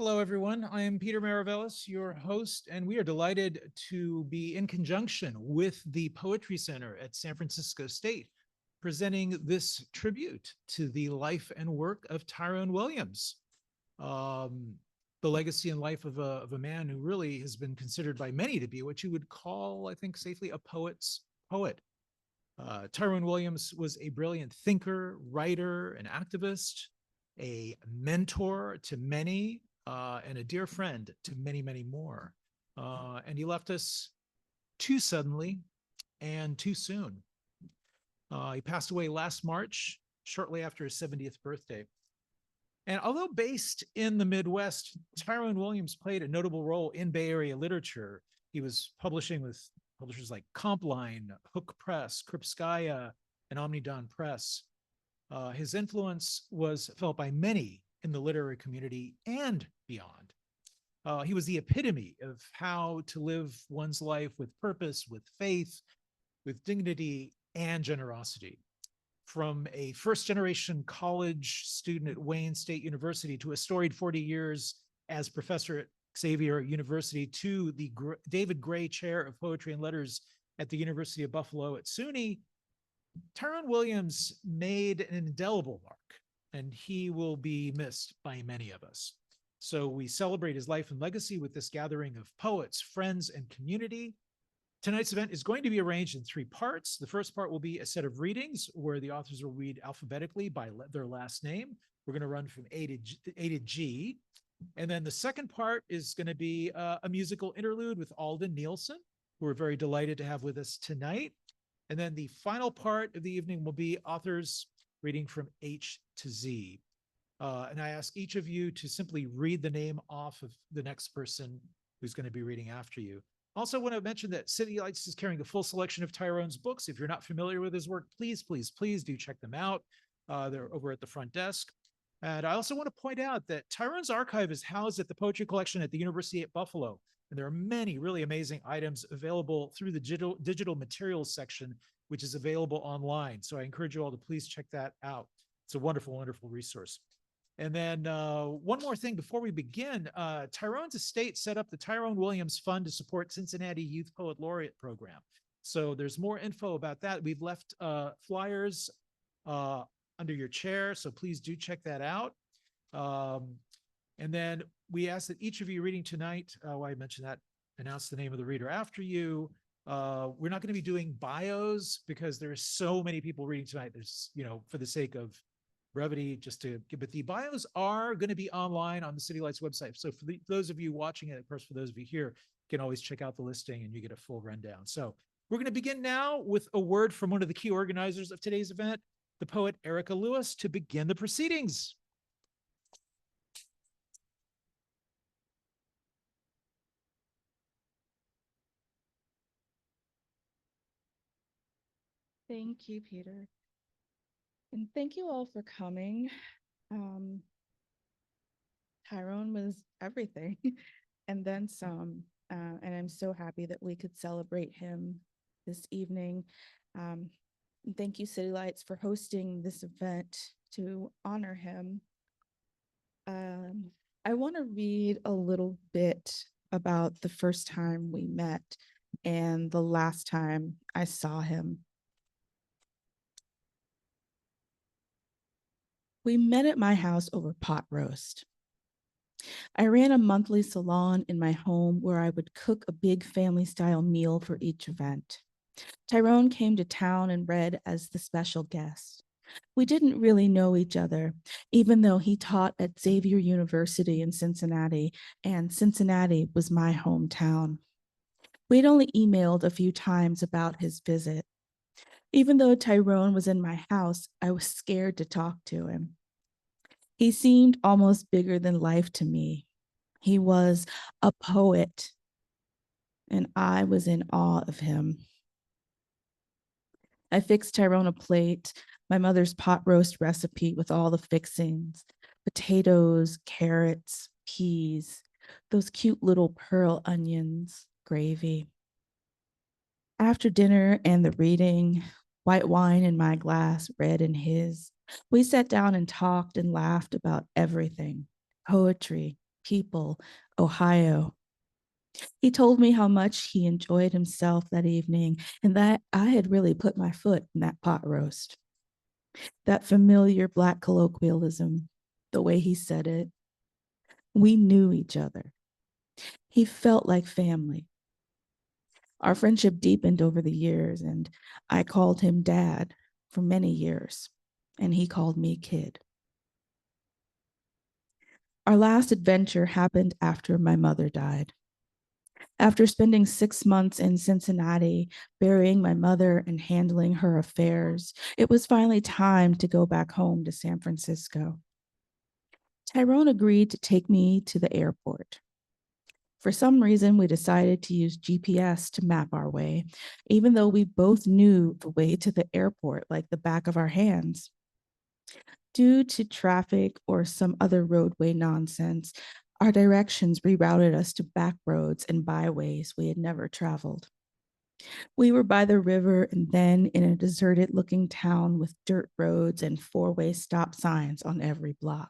Hello, everyone. I am Peter Maravellis, your host, and we are delighted to be in conjunction with the Poetry Center at San Francisco State, presenting this tribute to the life and work of Tyrone Williams, the legacy and life of a man who really has been considered by many to be what you would call, I think, safely a poet's poet. Tyrone Williams was a brilliant thinker, writer, and activist, a mentor to many, and a dear friend to many, many more. And he left us too suddenly and too soon. He passed away last March, shortly after his 70th birthday. And although based in the Midwest, Tyrone Williams played a notable role in Bay Area literature. He was publishing with publishers like Compline, Hooke Press, Krupskya, and Omnidawn Press. His influence was felt by many in the literary community and beyond. He was the epitome of how to live one's life with purpose, with faith, with dignity, and generosity. From a first-generation college student at Wayne State University to a storied 40 years as professor at Xavier University to the David Gray Chair of Poetry and Letters at the University of Buffalo at SUNY, Tyrone Williams made an indelible mark, and he will be missed by many of us. So we celebrate his life and legacy with this gathering of poets, friends, and community. Tonight's event is going to be arranged in 3 parts. The first part will be a set of readings where the authors will read alphabetically by their last name. We're going to run from A to G. And then the second part is going to be a musical interlude with Aldon, Nielson, who we're very delighted to have with us tonight. And then the final part of the evening will be authors reading from H to Z. And I ask each of you to simply read the name off of the next person who's going to be reading after you. Also want to mention that City Lights is carrying a full selection of Tyrone's books. If you're not familiar with his work, please, please, please do check them out. They're over at the front desk. And I also want to point out that Tyrone's archive is housed at the Poetry Collection at the University at Buffalo. And there are many really amazing items available through the digital materials section, which is available online. So I encourage you all to please check that out. It's a wonderful, wonderful resource. And then one more thing before we begin, Tyrone's estate set up the Tyrone Williams Fund to support Cincinnati Youth Poet Laureate Program. So there's more info about that. We've left flyers under your chair, so please do check that out. And then we ask that each of you reading tonight, I mentioned that, announce the name of the reader after you. We're not going to be doing bios because there's so many people reading tonight. There's, for the sake of brevity, just to give it, the bios are going to be online on the City Lights website. So for those of you watching it, of course, for those of you here, you can always check out the listing and you get a full rundown. So we're going to begin now with a word from one of the key organizers of today's event, the poet Erica Lewis, to begin the proceedings. Thank you, Peter. And thank you all for coming. Tyrone was everything and then some. And I'm so happy that we could celebrate him this evening. Thank you, City Lights, for hosting this event to honor him. I want to read a little bit about the first time we met and the last time I saw him. We met at my house over pot roast. I ran a monthly salon in my home where I would cook a big family-style meal for each event. Tyrone came to town and read as the special guest. We didn't really know each other, even though he taught at Xavier University in Cincinnati, and Cincinnati was my hometown. We'd only emailed a few times about his visit. Even though Tyrone was in my house, I was scared to talk to him. He seemed almost bigger than life to me. He was a poet, and I was in awe of him. I fixed Tyrone a plate, my mother's pot roast recipe with all the fixings, potatoes, carrots, peas, those cute little pearl onions, gravy. After dinner and the reading, white wine in my glass, red in his, we sat down and talked and laughed about everything: poetry, people, Ohio. He told me how much he enjoyed himself that evening and that I had really put my foot in that pot roast. That familiar Black colloquialism, the way he said it. We knew each other. He felt like family. Our friendship deepened over the years, and I called him Dad for many years, and he called me Kid. Our last adventure happened after my mother died. After spending 6 months in Cincinnati, burying my mother and handling her affairs, it was finally time to go back home to San Francisco. Tyrone agreed to take me to the airport. For some reason, we decided to use GPS to map our way, even though we both knew the way to the airport like the back of our hands. Due to traffic or some other roadway nonsense, our directions rerouted us to back roads and byways we had never traveled. We were by the river and then in a deserted looking town with dirt roads and four-way stop signs on every block.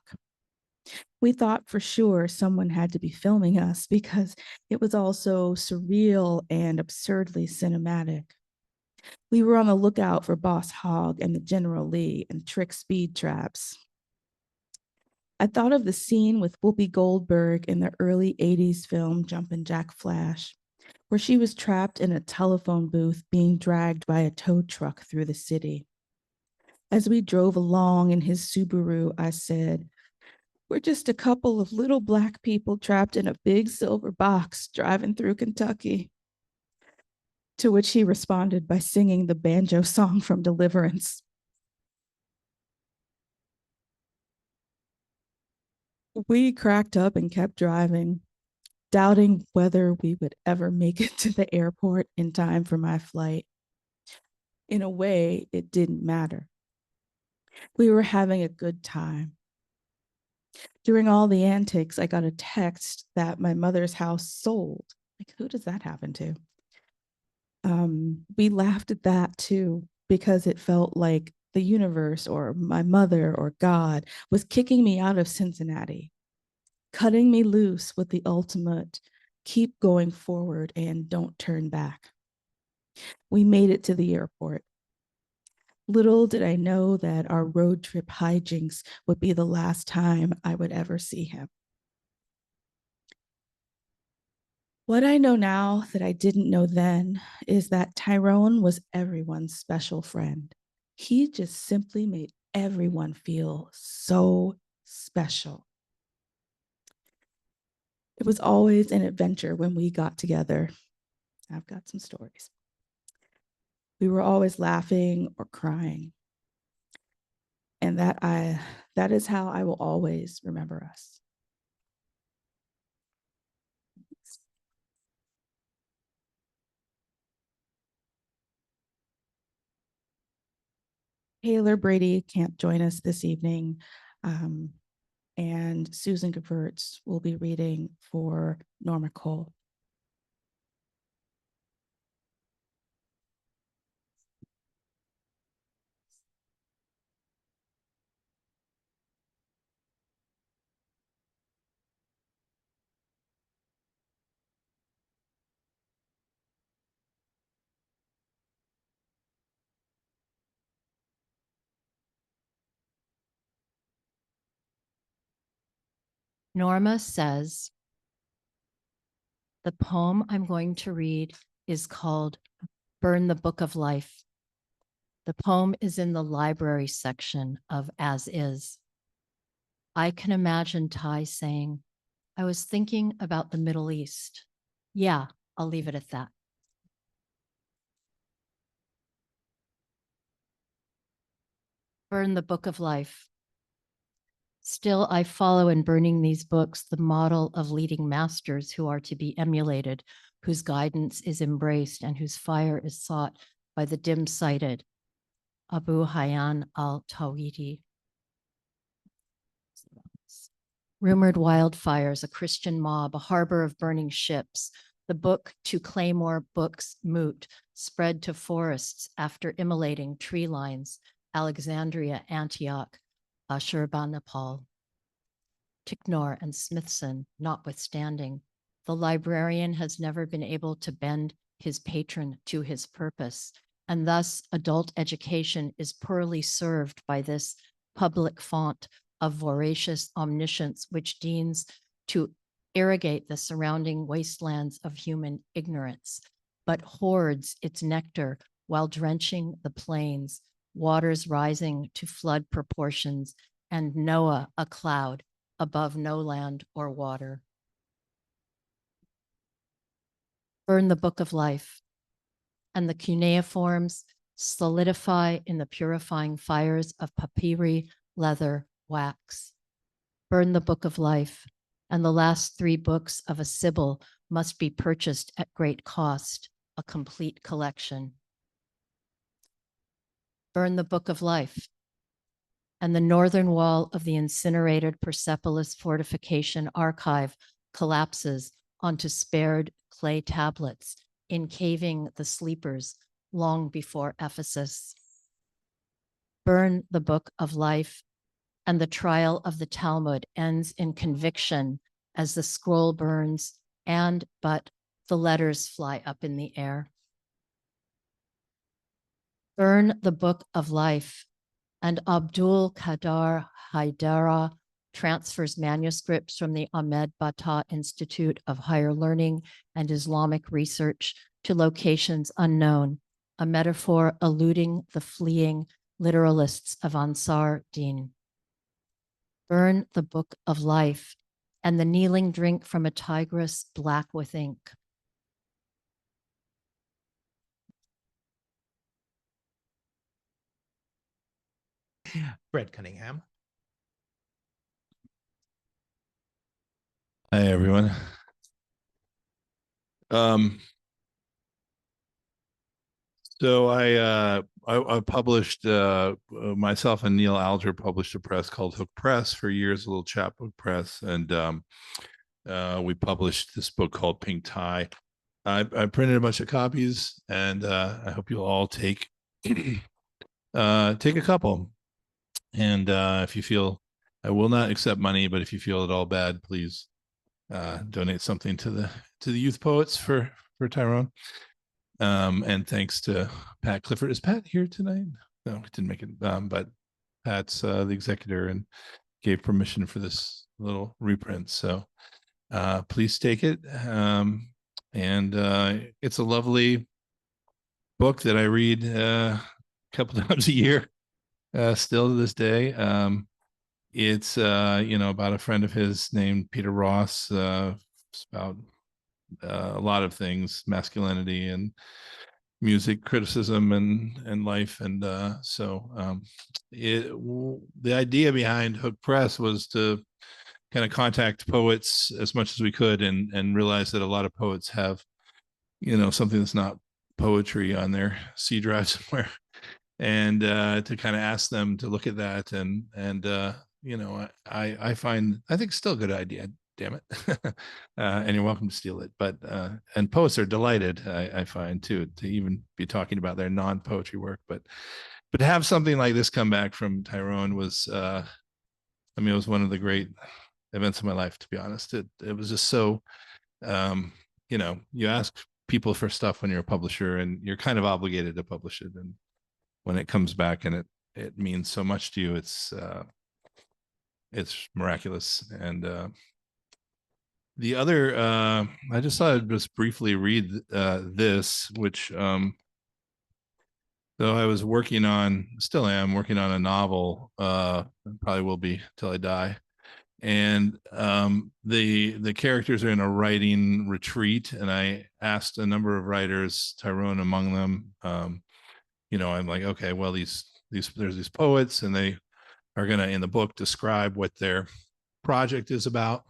We thought for sure someone had to be filming us because it was all so surreal and absurdly cinematic. We were on the lookout for Boss Hogg and the General Lee and trick speed traps. I thought of the scene with Whoopi Goldberg in the early 80s film Jumpin' Jack Flash, where she was trapped in a telephone booth being dragged by a tow truck through the city. As we drove along in his Subaru, I said, "We're just a couple of little Black people trapped in a big silver box driving through Kentucky." To which he responded by singing the banjo song from Deliverance. We cracked up and kept driving, doubting whether we would ever make it to the airport in time for my flight. In a way, it didn't matter. We were having a good time. During all the antics, I got a text that my mother's house sold. Like, who does that happen to? We laughed at that too, because it felt like the universe or my mother or God was kicking me out of Cincinnati, cutting me loose with the ultimate, keep going forward and don't turn back. We made it to the airport. Little did I know that our road trip hijinks would be the last time I would ever see him. What I know now that I didn't know then is that Tyrone was everyone's special friend. He just simply made everyone feel so special. It was always an adventure when we got together. I've got some stories. We were always laughing or crying. And that is how I will always remember us. Taylor Brady can't join us this evening. And Susan Gevirtz will be reading for Norma Cole. Norma says, the poem I'm going to read is called Burn the Book of Life. The poem is in the library section of As Is. I can imagine Ty saying, I was thinking about the Middle East. Yeah, I'll leave it at that. Burn the Book of Life. Still, I follow in burning these books the model of leading masters who are to be emulated, whose guidance is embraced, and whose fire is sought by the dim-sighted. Abu Hayyan al-Tawhidi. Rumored wildfires, a Christian mob, a harbor of burning ships. The book to Claymore books moot, spread to forests after immolating tree lines, Alexandria, Antioch, Ashurbanipal. Ticknor, and Smithson notwithstanding, the librarian has never been able to bend his patron to his purpose, and thus adult education is poorly served by this public font of voracious omniscience, which deigns to irrigate the surrounding wastelands of human ignorance, but hoards its nectar while drenching the plains, waters rising to flood proportions, and Noah a cloud above no land or water. Burn the book of life, and the cuneiforms solidify in the purifying fires of papyri, leather, wax. Burn the book of life, and the last 3 books of a Sibyl must be purchased at great cost, a complete collection. Burn the book of life, and the northern wall of the incinerated Persepolis fortification archive collapses onto spared clay tablets, encaving the sleepers long before Ephesus. Burn the book of life, and the trial of the Talmud ends in conviction as the scroll burns but the letters fly up in the air. Burn the book of life, and Abdul Qadir Haidara transfers manuscripts from the Ahmed Bata Institute of Higher Learning and Islamic Research to locations unknown, a metaphor eluding the fleeing literalists of Ansar Din. Burn the book of life, and the kneeling drink from a tigress black with ink. Brent Cunningham. Hi, everyone. So I published myself and Neil Alger published a press called Hooke Press for years, a little chapbook press, and we published this book called Pink Tie. I printed a bunch of copies, and I hope you'll all take a couple. And if you feel, I will not accept money, but if you feel at all bad, please donate something to the youth poets for Tyrone. And thanks to Pat Clifford. Is Pat here tonight? No, he didn't make it. But Pat's the executor and gave permission for this little reprint. So please take it. And it's a lovely book that I read a couple times a year, still to this day. It's about a friend of his named Peter Ross. It's about a lot of things, masculinity and music criticism and life. And the idea behind Hooke Press was to kind of contact poets as much as we could and realize that a lot of poets have, something that's not poetry on their C drive somewhere. And to kind of ask them to look at that and I think it's still a good idea, damn it. And you're welcome to steal it. But and poets are delighted, I find, too, to even be talking about their non-poetry work. But to have something like this come back from Tyrone was it was one of the great events of my life, to be honest. It was just so you ask people for stuff when you're a publisher and you're kind of obligated to publish it. And when it comes back and it means so much to you, it's miraculous. And the other, I just thought I'd just briefly read this, which though I was still am working on a novel, probably will be till I die. And the characters are in a writing retreat, and I asked a number of writers, Tyrone among them. I'm like, okay, well, there's these poets, and they are gonna in the book describe what their project is about.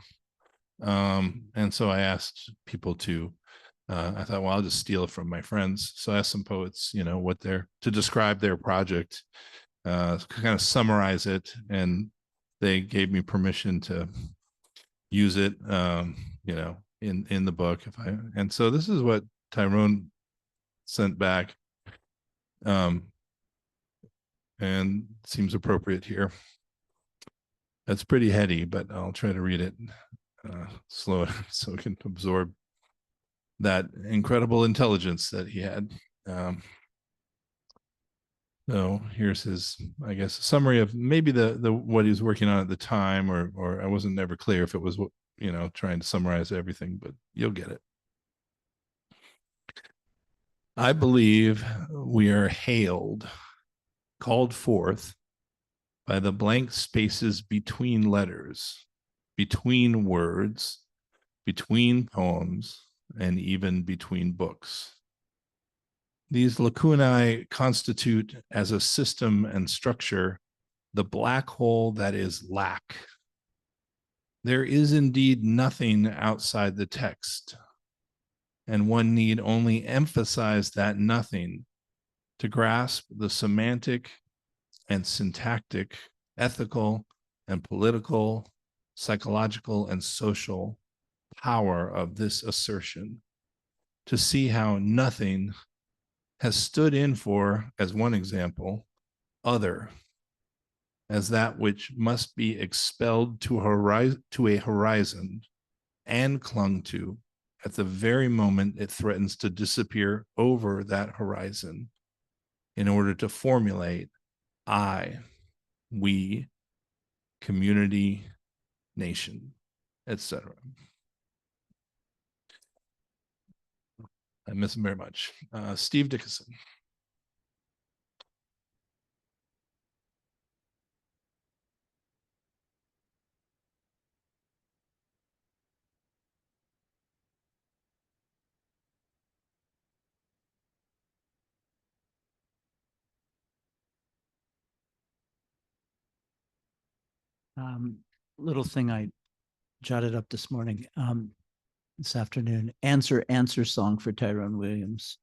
And so I asked people to. I thought, well, I'll just steal it from my friends. So I asked some poets, to describe their project, kind of summarize it, and they gave me permission to use it, in the book. And so this is what Tyrone sent back, and seems appropriate here. That's pretty heady, but I'll try to read it slow so it can absorb that incredible intelligence that he had. So here's his, I guess, a summary of maybe the what he was working on at the time, or I wasn't never clear if it was, you know, trying to summarize everything, but you'll get it. I believe we are hailed, called forth by the blank spaces between letters, between words, between poems, and even between books. These lacunae constitute, as a system and structure, the black hole that is lack. There is indeed nothing outside the text, and one need only emphasize that nothing to grasp the semantic and syntactic, ethical and political, psychological and social power of this assertion, to see how nothing has stood in for, as one example, other, as that which must be expelled to a horizon and clung to at the very moment it threatens to disappear over that horizon in order to formulate I, we, community, nation, etc. I miss him very much. Steve Dickison. Little thing I jotted up this morning, this afternoon, answer song for Tyrone Williams.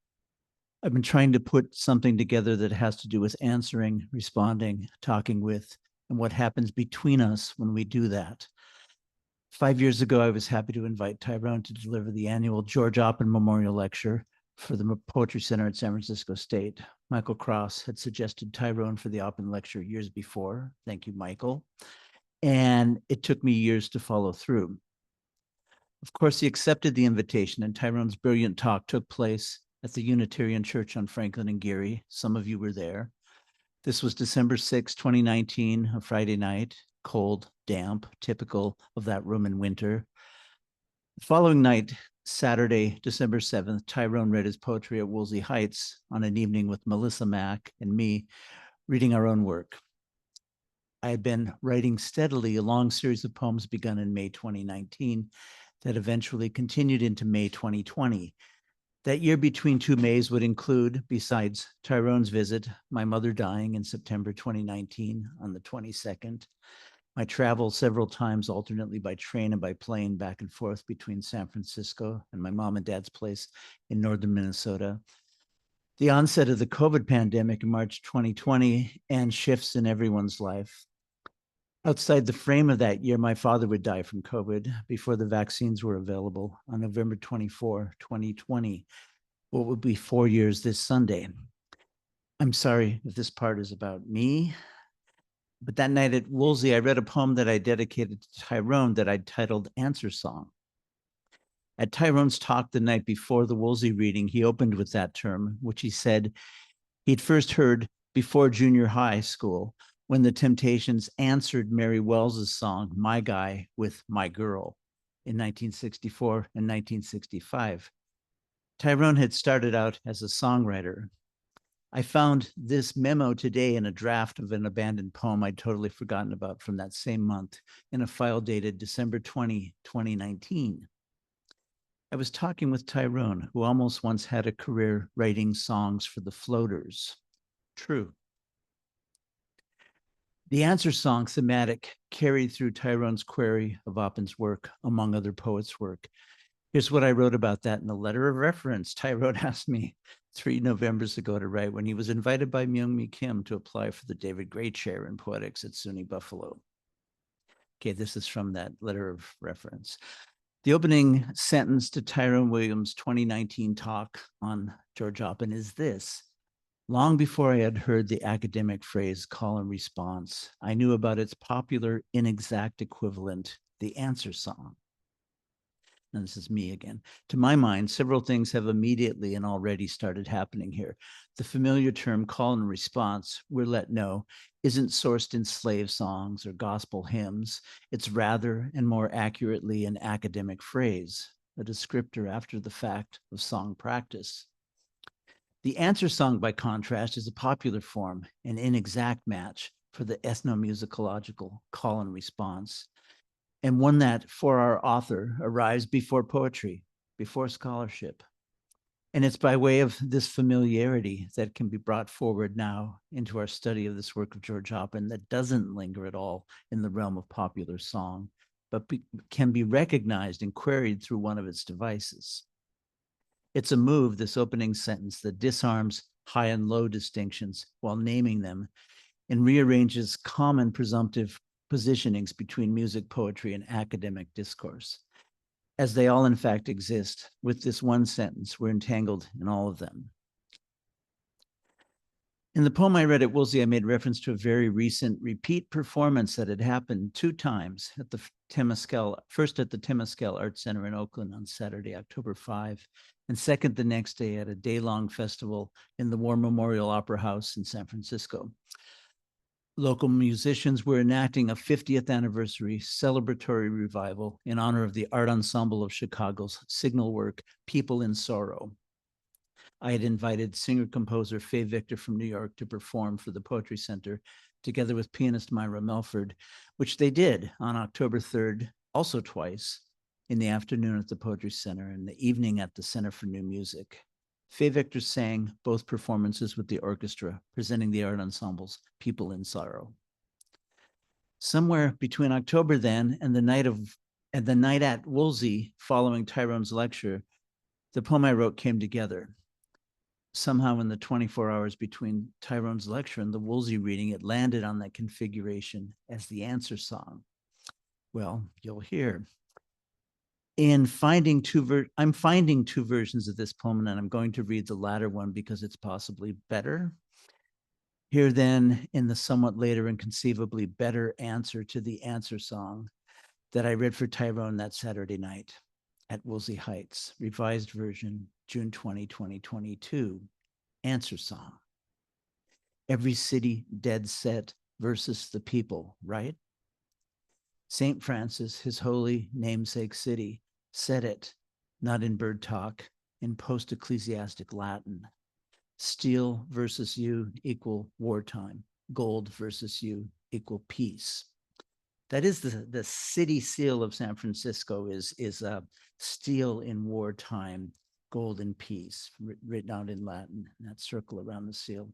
I've been trying to put something together that has to do with answering, responding, talking with, and what happens between us when we do that. 5 years ago, I was happy to invite Tyrone to deliver the annual George Oppen Memorial Lecture for the Poetry Center at San Francisco State. Michael Cross had suggested Tyrone for the Oppen Lecture years before. Thank you, Michael. And it took me years to follow through. Of course, he accepted the invitation, and Tyrone's brilliant talk took place at the Unitarian Church on Franklin and Geary. Some of you were there. This was December 6, 2019, a Friday night, cold, damp, typical of that room in winter. The following night, Saturday, December 7th, Tyrone read his poetry at Woolsey Heights on an evening with Melissa Mack and me, reading our own work. I had been writing steadily a long series of poems begun in May 2019 that eventually continued into May 2020. That year between two Mays would include, besides Tyrone's visit, my mother dying in September 2019 on the 22nd, my travel several times alternately by train and by plane back and forth between San Francisco and my mom and dad's place in northern Minnesota, the onset of the COVID pandemic in March 2020, and shifts in everyone's life. Outside the frame of that year, my father would die from COVID before the vaccines were available on November 24, 2020, what would be 4 years this Sunday. I'm sorry if this part is about me, but that night at Woolsey, I read a poem that I dedicated to Tyrone that I titled Answer Song. At Tyrone's talk the night before the Woolsey reading, he opened with that term, which he said he'd first heard before junior high school, when the Temptations answered Mary Wells's song, My Guy, with My Girl in 1964 and 1965. Tyrone had started out as a songwriter. I found this memo today in a draft of an abandoned poem I'd totally forgotten about from that same month in a file dated December 20, 2019. I was talking with Tyrone, who almost once had a career writing songs for the Floaters. True. The answer song thematic carried through Tyrone's query of Oppen's work, among other poets' work. Here's what I wrote about that in the letter of reference Tyrone asked me 3 Novembers ago to write when he was invited by Myung-Mi Kim to apply for the David Gray Chair in Poetics at SUNY Buffalo. Okay, this is from that letter of reference. The opening sentence to Tyrone Williams' 2019 talk on George Oppen is this: Long before I had heard the academic phrase call and response, I knew about its popular inexact equivalent, the answer song. And this is me again. To my mind, several things have immediately and already started happening here. The familiar term call and response, we're let know, isn't sourced in slave songs or gospel hymns. It's rather and more accurately an academic phrase, a descriptor after the fact of song practice. The answer song, by contrast, is a popular form, an inexact match for the ethnomusicological call and response, and one that, for our author, arrives before poetry, before scholarship. And it's by way of this familiarity that can be brought forward now into our study of this work of George Hoppen that doesn't linger at all in the realm of popular song, but can be recognized and queried through one of its devices. It's a move, this opening sentence, that disarms high and low distinctions while naming them and rearranges common presumptive positionings between music, poetry, and academic discourse. As they all in fact exist, with this one sentence, we're entangled in all of them. In the poem I read at Wolsey, I made reference to a very recent repeat performance that had happened 2 times at the Temescal, first at the Temescal Art Center in Oakland on Saturday, October 5, and second the next day at a day-long festival in the War Memorial Opera House in San Francisco. Local musicians were enacting a 50th anniversary celebratory revival in honor of the art ensemble of Chicago's signal work, People in Sorrow. I had invited singer-composer Faye Victor from New York to perform for the Poetry Center, together with pianist Myra Melford, which they did on October 3rd, also twice, in the afternoon at the Poetry Center and the evening at the Center for New Music. Faye Victor sang both performances with the orchestra, presenting the art ensemble's People in Sorrow. Somewhere between October then and the night at Wolsey following Tyrone's lecture, the poem I wrote came together. Somehow in the 24 hours between Tyrone's lecture and the Wolsey reading, it landed on that configuration as the answer song. Well, you'll hear. I'm finding 2 versions of this poem, and I'm going to read the latter one because it's possibly better. Here then, in the somewhat later and conceivably better answer to the answer song that I read for Tyrone that Saturday night at Wolsey Heights, revised version, June 20, 2022, answer song. Every city dead set versus the people, right? St. Francis, his holy namesake city, said it, not in bird talk, in post-ecclesiastic Latin. Steel versus you equal wartime. Gold versus you equal peace. That is the city seal of San Francisco is steel in wartime, gold in peace, written out in Latin, that circle around the seal.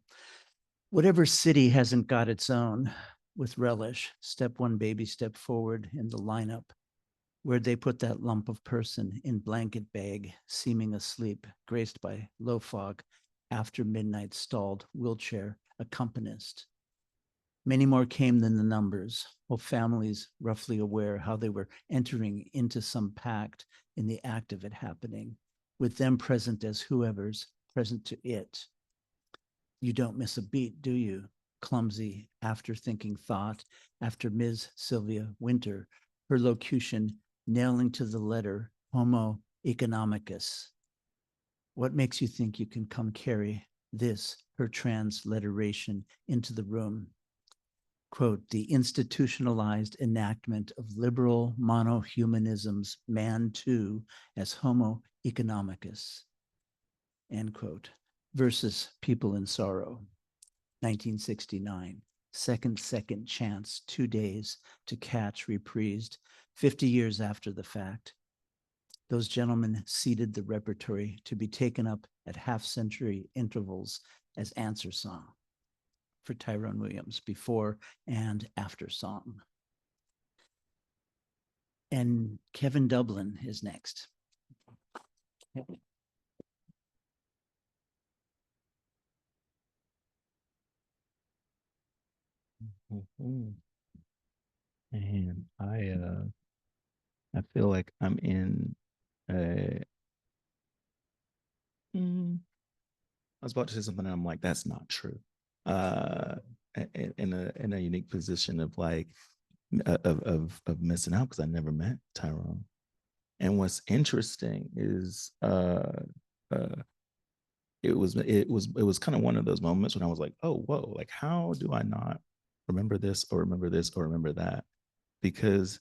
Whatever city hasn't got its own, with relish, step one baby step forward in the lineup, where'd they put that lump of person in blanket bag, seeming asleep, graced by low fog, after midnight stalled wheelchair accompanist. Many more came than the numbers, while families roughly aware how they were entering into some pact in the act of it happening, with them present as whoever's present to it. You don't miss a beat, do you? Clumsy, after-thinking thought, after Ms. Sylvia Winter, her locution nailing to the letter homo economicus. What makes you think you can come carry this, her transliteration, into the room? Quote, the institutionalized enactment of liberal monohumanism's man too as homo economicus, end quote, versus People in Sorrow, 1969. Second chance, 2 days to catch reprised, 50 years after the fact. Those gentlemen seeded the repertory to be taken up at half-century intervals as answer song for Tyrone Williams, before and after song. And Kevin Dublin is next. And I feel like I'm in a was about to say something, and I'm like, that's not true. In a unique position of like of missing out because I never met Tyrone. And what's interesting is it was kind of one of those moments when I was like, oh, whoa, like how do I not remember this or remember this or remember that? Because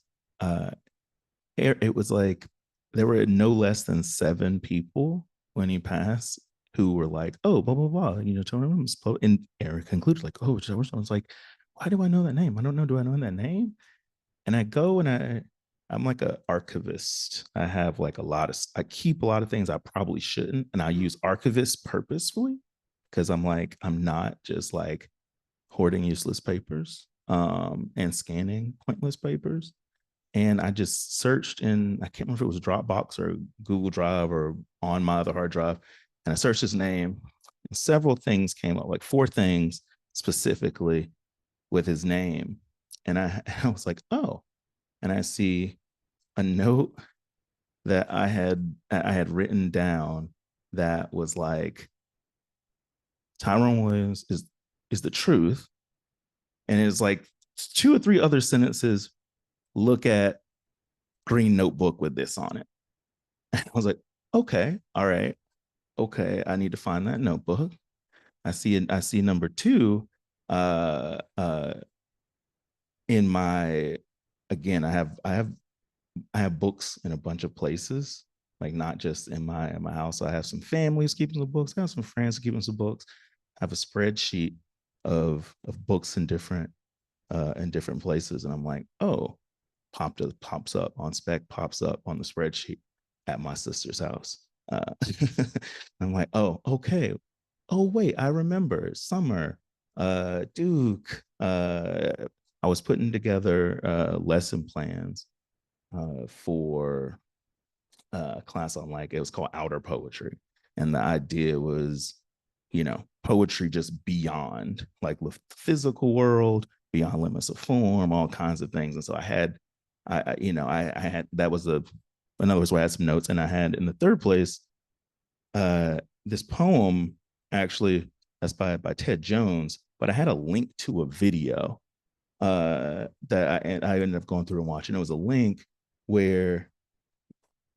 it was like there were no less than 7 people when he passed who were like, oh, blah, blah, blah. You know, Tony Williams. And Eric concluded, like, oh, I was like, why do I know that name? I don't know. Do I know that name? And I go and I'm like an archivist. I have like I keep a lot of things I probably shouldn't. And I use archivist purposefully because I'm not just like hoarding useless papers and scanning pointless papers. And I just searched in, I can't remember if it was Dropbox or Google Drive or on my other hard drive. And I searched his name and several things came up, like 4 things specifically with his name. And I was like, oh, and I see a note that I had written down that was like, Tyrone Williams is the truth. And it's like 2 or 3 other sentences. Look at green notebook with this on it. And I was like, okay, all right. Okay, I need to find that notebook. I see number 2 in my, again, I have books in a bunch of places, like not just in my house. I have some families keeping some books. I have some friends keeping some books. I have a spreadsheet of books in different places. And I'm like, oh, pops up on spec, pops up on the spreadsheet at my sister's house. I'm like, oh, okay. Oh, wait, I remember summer, Duke. I was putting together lesson plans for a class on, like, it was called Outer Poetry. And the idea was, you know, poetry just beyond, like, with the physical world, beyond limits of form, all kinds of things. And so I had, that was in other words, where I had some notes, and I had in the third place, this poem, actually, that's by Ted Jones, but I had a link to a video that I ended up going through and watching. It was a link where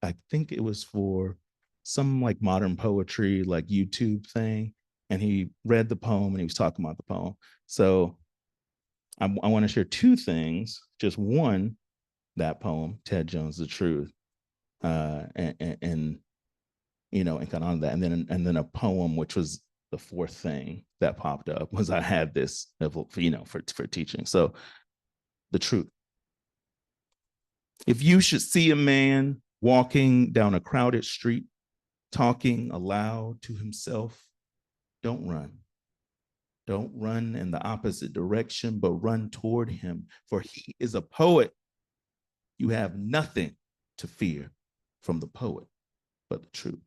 I think it was for some like modern poetry, like YouTube thing. And he read the poem and he was talking about the poem. So I want to share 2 things. Just one, that poem, Ted Jones, The Truth, and you know, and kind of on that. And then a poem, which was the 4th thing that popped up, was I had this, you know, for teaching. So the truth. If you should see a man walking down a crowded street, talking aloud to himself, don't run. Don't run in the opposite direction, but run toward him, for he is a poet. You have nothing to fear from the poet, but the truth.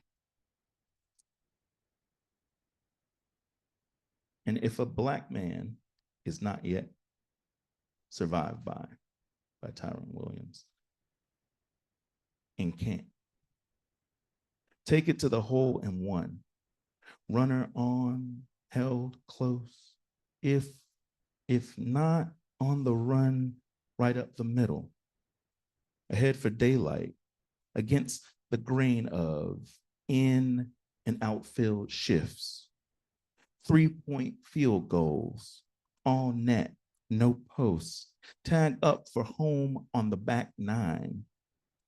And if a Black man is not yet survived by Tyrone Williams, and can't, take it to the hole in one. Runner on, held close. If not on the run, right up the middle. Ahead for daylight, against the grain of in and outfield shifts. 3-point field goals, all net, no posts. Tag up for home on the back 9.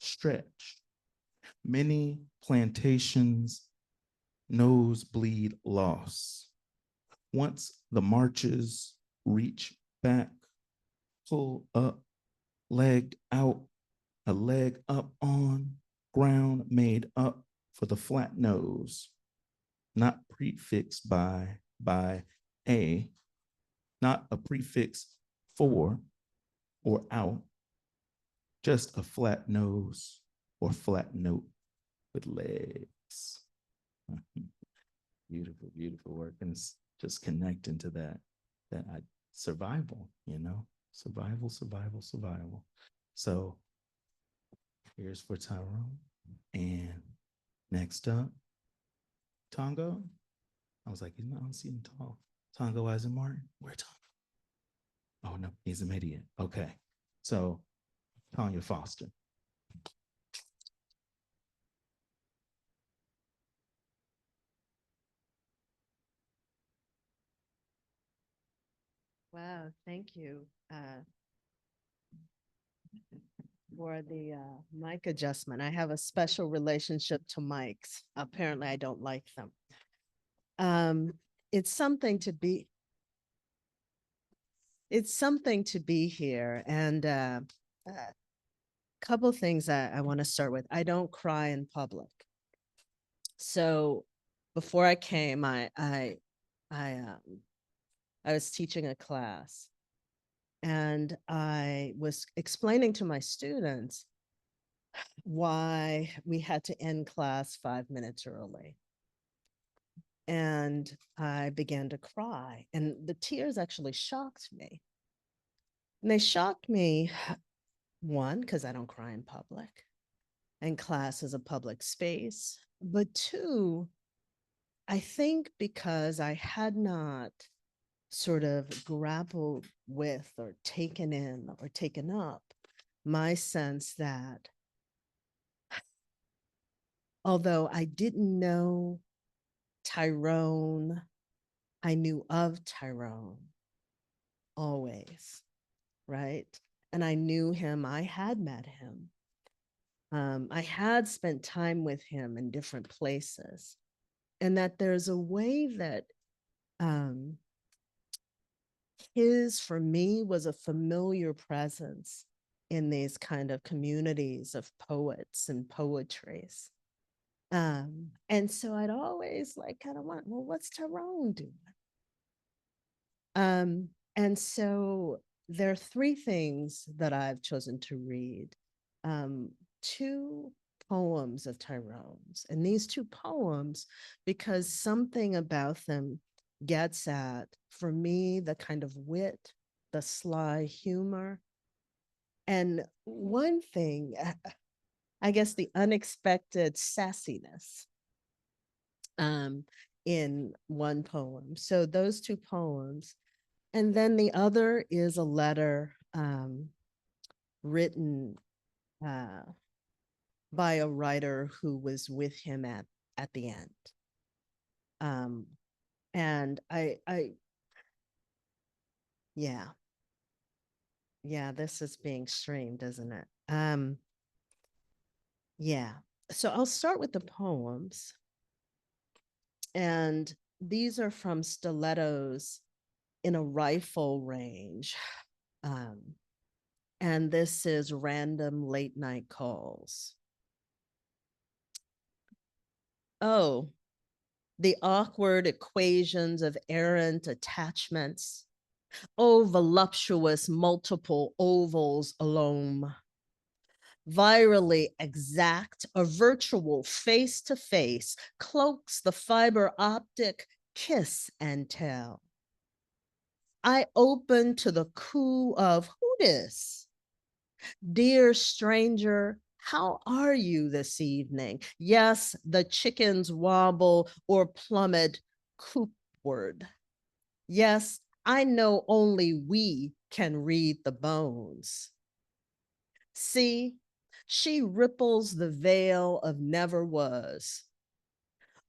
Stretch. Many plantations, nosebleed loss. Once the marches reach back, pull up, leg out, a leg up on, ground made up for the flat nose, not prefixed by a, not a prefix for or out, just a flat nose or flat note with legs. Beautiful, beautiful work. And it's just connecting to that survival, you know, survival. So here's for Tyrone. And next up, Tongo. I was like, I don't see him tall. Tonga, why is it Martin? Where Tonga? Oh no, he's an idiot. Okay. So Tonya Foster. Wow, thank you for the mic adjustment. I have a special relationship to mics. Apparently, I don't like them. It's something to be. It's something to be here, and a couple things I want to start with. I don't cry in public. So before I came, I was teaching a class, and I was explaining to my students why we had to end class 5 minutes early. And I began to cry, and the tears actually shocked me. And they shocked me, one, because I don't cry in public, and class is a public space. But two, I think because I had not sort of grappled with or taken in or taken up my sense that although I didn't know Tyrone, I knew of Tyrone always, right? And I knew him, I had met him. I had spent time with him in different places, and that there's a way that his, for me, was a familiar presence in these kind of communities of poets and poetries. And so I'd always like kind of want, well, what's Tyrone doing? And so there are three things that I've chosen to read. Two poems of Tyrone's, and these two poems, because something about them gets at, for me, the kind of wit, the sly humor. And one thing, I guess the unexpected sassiness in one poem. So those two poems. And then the other is a letter written by a writer who was with him at the end. And yeah, this is being streamed, isn't it? Yeah, so I'll start with the poems. And these are from stilettos in a rifle range. And this is Random Late Night Calls. Oh, the awkward equations of errant attachments. Oh, voluptuous multiple ovals alone. Virally exact, a virtual face-to-face cloaks the fiber optic kiss and tell. I open to the coo of who dis? Dear stranger, how are you this evening? Yes, the chickens wobble or plummet coopward. Yes, I know only we can read the bones. See, she ripples the veil of never was.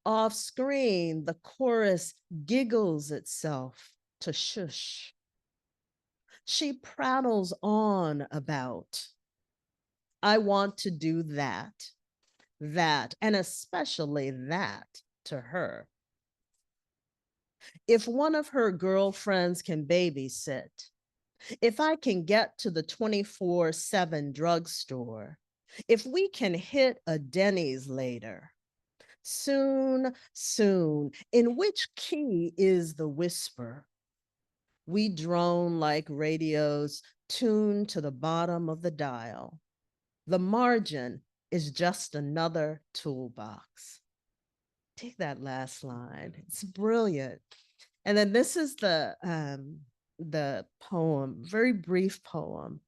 Off screen, the chorus giggles itself to shush. She prattles on about, I want to do that, and especially that to her. If one of her girlfriends can babysit, if I can get to the 24/7 drugstore, if we can hit a Denny's later, soon, in which key is the whisper? We drone like radios tuned to the bottom of the dial. The margin is just another toolbox. Take that last line. It's brilliant. And then this is the poem, very brief poem.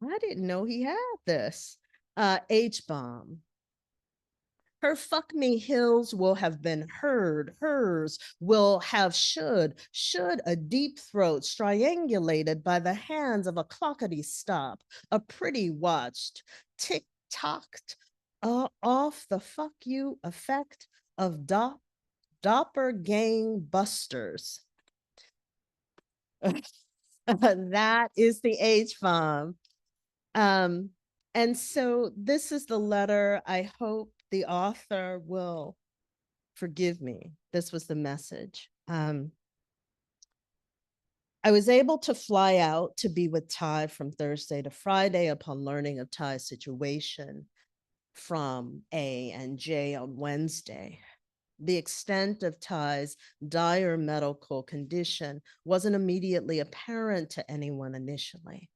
I didn't know he had this. H-bomb. Her fuck me hills will have been heard, hers will have should a deep throat triangulated by the hands of a clockety stop, a pretty watched, tick-tocked off the fuck you effect of Dopper busters. That is the H-bomb. And so this is the letter. I hope the author will forgive me. This was the message. I was able to fly out to be with Ty from Thursday to Friday upon learning of Ty's situation from A and J on Wednesday. The extent of Ty's dire medical condition wasn't immediately apparent to anyone initially.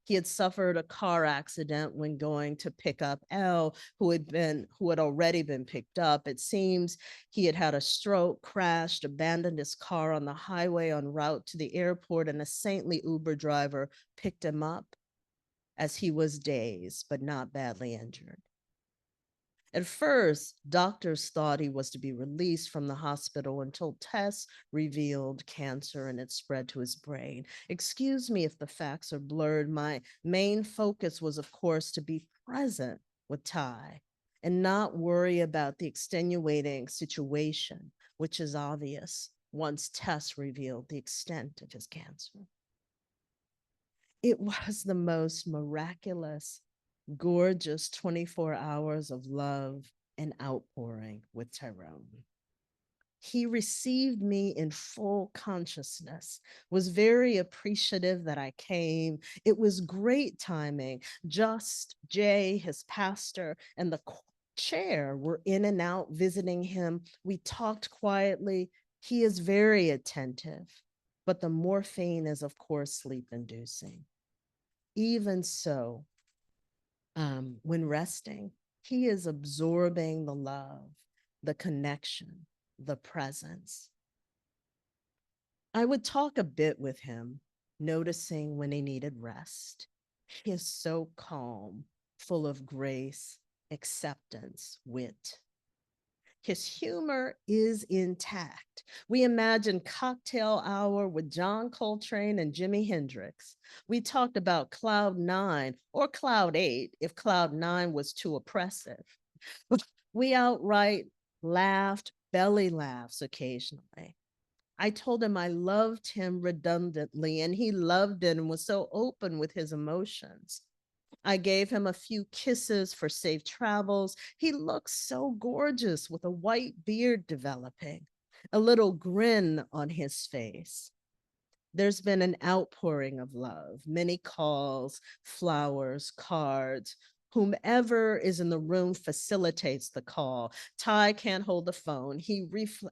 He had suffered a car accident when going to pick up L, who had already been picked up. It seems he had had a stroke, crashed, abandoned his car on the highway en route to the airport, and a saintly Uber driver picked him up as he was dazed, but not badly injured. At first, doctors thought he was to be released from the hospital until tests revealed cancer and it spread to his brain. Excuse me if the facts are blurred. My main focus was, of course, to be present with Ty and not worry about the extenuating situation, which is obvious once tests revealed the extent of his cancer. It was the most miraculous, gorgeous 24 hours of love and outpouring with Tyrone. He received me in full consciousness, was very appreciative that I came. It was great timing. Just Jay, his pastor, and the chair were in and out visiting him. We talked quietly. He is very attentive, but the morphine is, of course, sleep-inducing. Even so, when resting, he is absorbing the love, the connection, the presence. I would talk a bit with him, noticing when he needed rest. He is so calm, full of grace, acceptance, wit. His humor is intact. We imagine cocktail hour with John Coltrane and Jimi Hendrix. We talked about Cloud 9 or Cloud 8 if Cloud 9 was too oppressive. We outright laughed, belly laughs occasionally. I told him I loved him redundantly, and he loved it and was so open with his emotions. I gave him a few kisses for safe travels. He looks so gorgeous with a white beard developing, a little grin on his face. There's been an outpouring of love, many calls, flowers, cards. Whomever is in the room facilitates the call. Ty can't hold the phone.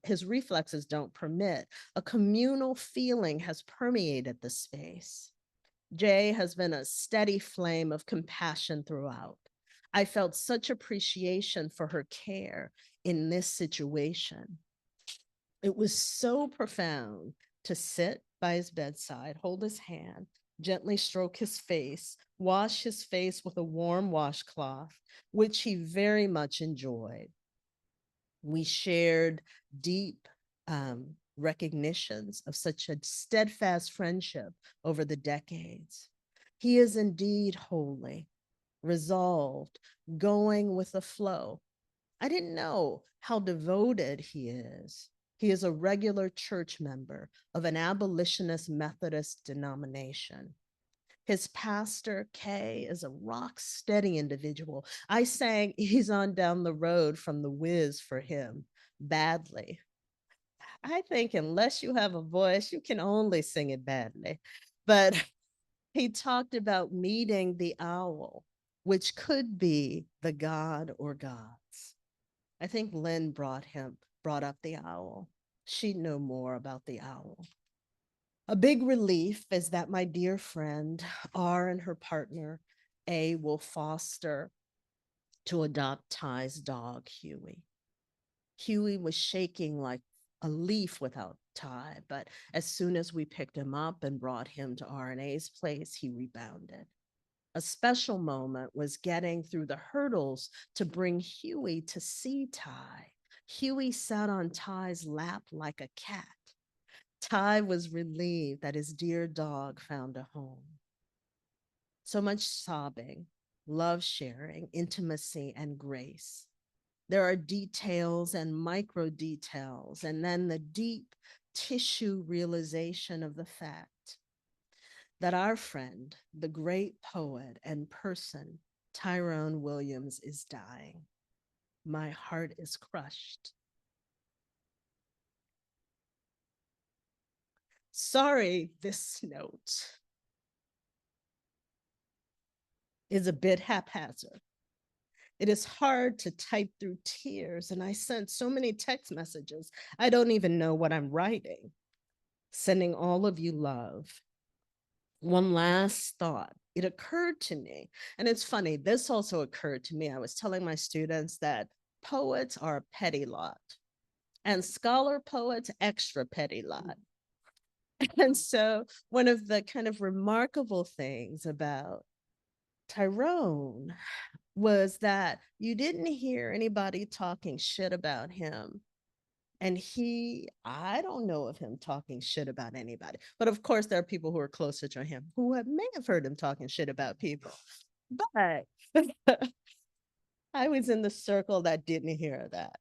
His reflexes don't permit. A communal feeling has permeated the space. Jay has been a steady flame of compassion throughout. I felt such appreciation for her care in this situation. It was so profound to sit by his bedside, hold his hand, gently stroke his face, wash his face with a warm washcloth, which he very much enjoyed. We shared deep recognitions of such a steadfast friendship over the decades. He is indeed holy, resolved, going with the flow. I didn't know how devoted he is. He is a regular church member of an abolitionist Methodist denomination. His pastor, Kay, is a rock steady individual. I sang Ease On Down the Road from The Wiz for him badly. I think unless you have a voice, you can only sing it badly. But he talked about meeting the owl, which could be the god or gods. I think Lynn brought up the owl. She'd know more about the owl. A big relief is that my dear friend, R, and her partner, A, will foster to adopt Ty's dog, Huey. Huey was shaking like a leaf without Ty, but as soon as we picked him up and brought him to RNA's place, he rebounded. A special moment was getting through the hurdles to bring Huey to see Ty. Huey sat on Ty's lap like a cat. Ty was relieved that his dear dog found a home. So much sobbing, love sharing, intimacy, and grace. There are details and micro details, and then the deep tissue realization of the fact that our friend, the great poet and person, Tyrone Williams, is dying. My heart is crushed. Sorry, this note is a bit haphazard. It is hard to type through tears, and I sent so many text messages, I don't even know what I'm writing. Sending all of you love. One last thought. It occurred to me, and it's funny, this also occurred to me. I was telling my students that poets are a petty lot, and scholar poets, extra petty lot. And so one of the kind of remarkable things about Tyrone was that you didn't hear anybody talking shit about him. And I don't know of him talking shit about anybody. But of course, there are people who are closer to him who may have heard him talking shit about people. But I was in the circle that didn't hear that.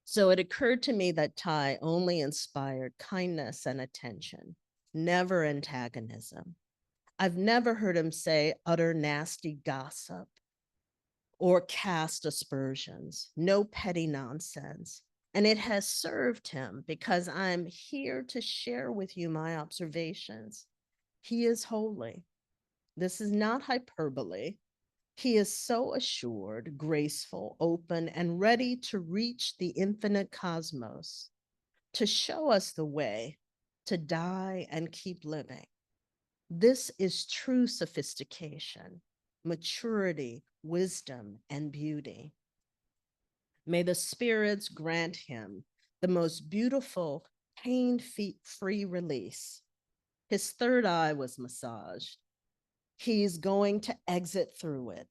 So it occurred to me that Ty only inspired kindness and attention, never antagonism. I've never heard him say utter nasty gossip or cast aspersions, no petty nonsense. And it has served him because I'm here to share with you my observations. He is holy. This is not hyperbole. He is so assured, graceful, open, and ready to reach the infinite cosmos, to show us the way to die and keep living. This is true sophistication, maturity, wisdom, and beauty. May the spirits grant him the most beautiful, pain-free release. His third eye was massaged. He's going to exit through it.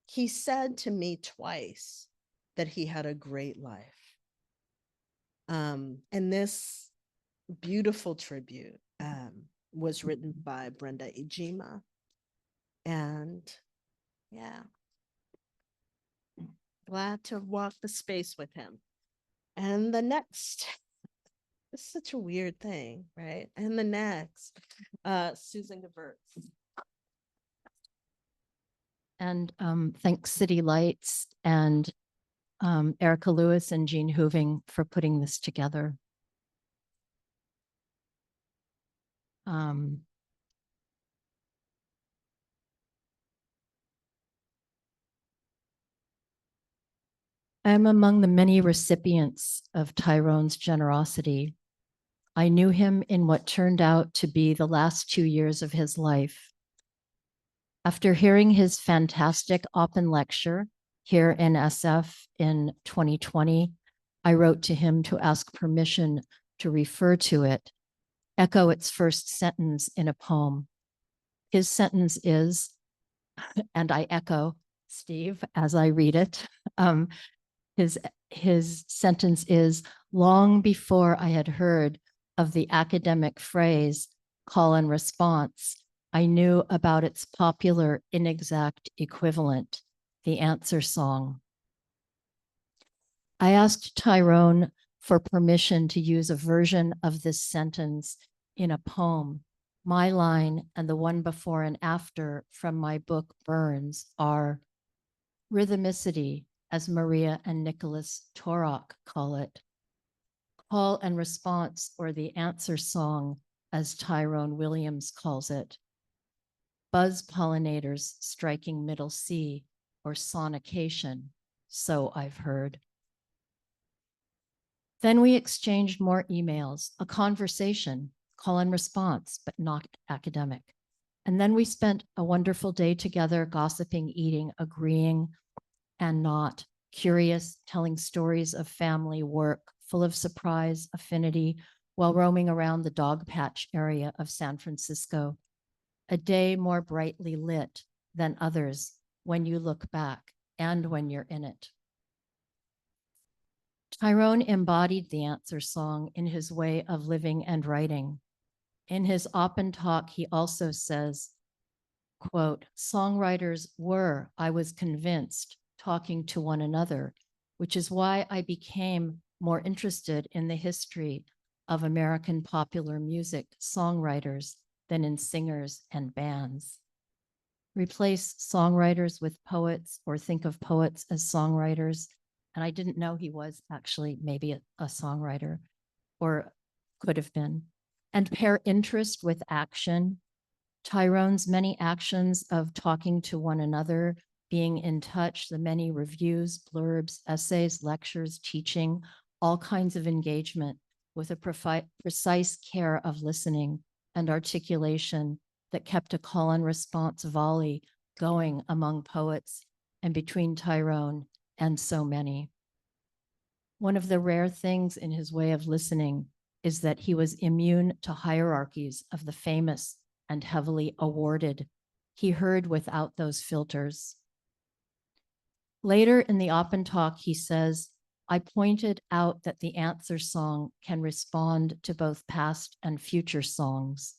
He said to me twice that he had a great life. And this beautiful tribute was written by Brenda Ijima. And yeah, glad to walk the space with him. And the next, it's such a weird thing, right? And the next, Susan Gevirtz. And thanks City Lights and Erica Lewis and Jeanne Heuving for putting this together. I am among the many recipients of Tyrone's generosity. I knew him in what turned out to be the last 2 years of his life. After hearing his fantastic open lecture here in SF in 2020, I wrote to him to ask permission to refer to it, echo its first sentence in a poem. His sentence is, and I echo Steve as I read it, his sentence is, long before I had heard of the academic phrase call and response, I knew about its popular inexact equivalent, the answer song. I asked Tyrone for permission to use a version of this sentence in a poem. My line and the one before and after from my book Burns are rhythmicity, as Maria and Nicholas Torok call it, call and response, or the answer song, as Tyrone Williams calls it, buzz pollinators striking middle C, or sonication, so I've heard. Then we exchanged more emails, a conversation, call and response, but not academic. And then we spent a wonderful day together, gossiping, eating, agreeing, and not, curious, telling stories of family, work, full of surprise, affinity, while roaming around the dog patch area of San Francisco. a day more brightly lit than others when you look back and when you're in it. Tyrone embodied the answer song in his way of living and writing. In his open talk, he also says, quote, songwriters were, I was convinced, talking to one another, which is why I became more interested in the history of American popular music songwriters than in singers and bands. Replace songwriters with poets or think of poets as songwriters. And I didn't know he was actually maybe a songwriter or could have been. And pair interest with action. Tyrone's many actions of talking to one another, being in touch, the many reviews, blurbs, essays, lectures, teaching, all kinds of engagement with a precise care of listening and articulation that kept a call and response volley going among poets and between Tyrone and so many. One of the rare things in his way of listening is that he was immune to hierarchies of the famous and heavily awarded. He heard without those filters. Later in the open talk, he says, I pointed out that the answer song can respond to both past and future songs.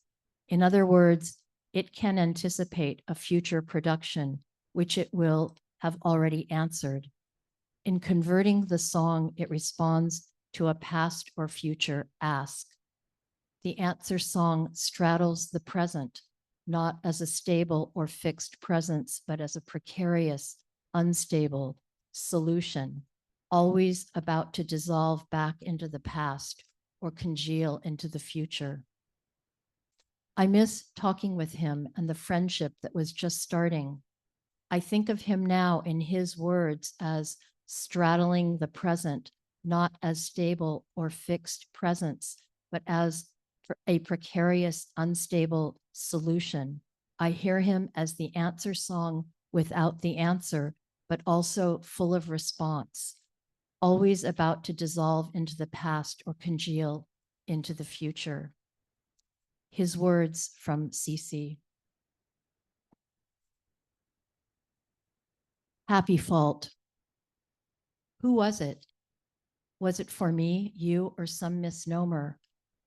In other words, it can anticipate a future production, which it will have already answered. In converting the song, it responds to a past or future ask. The answer song straddles the present, not as a stable or fixed presence, but as a precarious, unstable solution, always about to dissolve back into the past or congeal into the future. I miss talking with him and the friendship that was just starting. I think of him now in his words as straddling the present, not as stable or fixed presence, but as a precarious, unstable solution. I hear him as the answer song without the answer, but also full of response, always about to dissolve into the past or congeal into the future. His words from Cecil. Happy fault. Who was it? Was it for me, you, or some misnomer,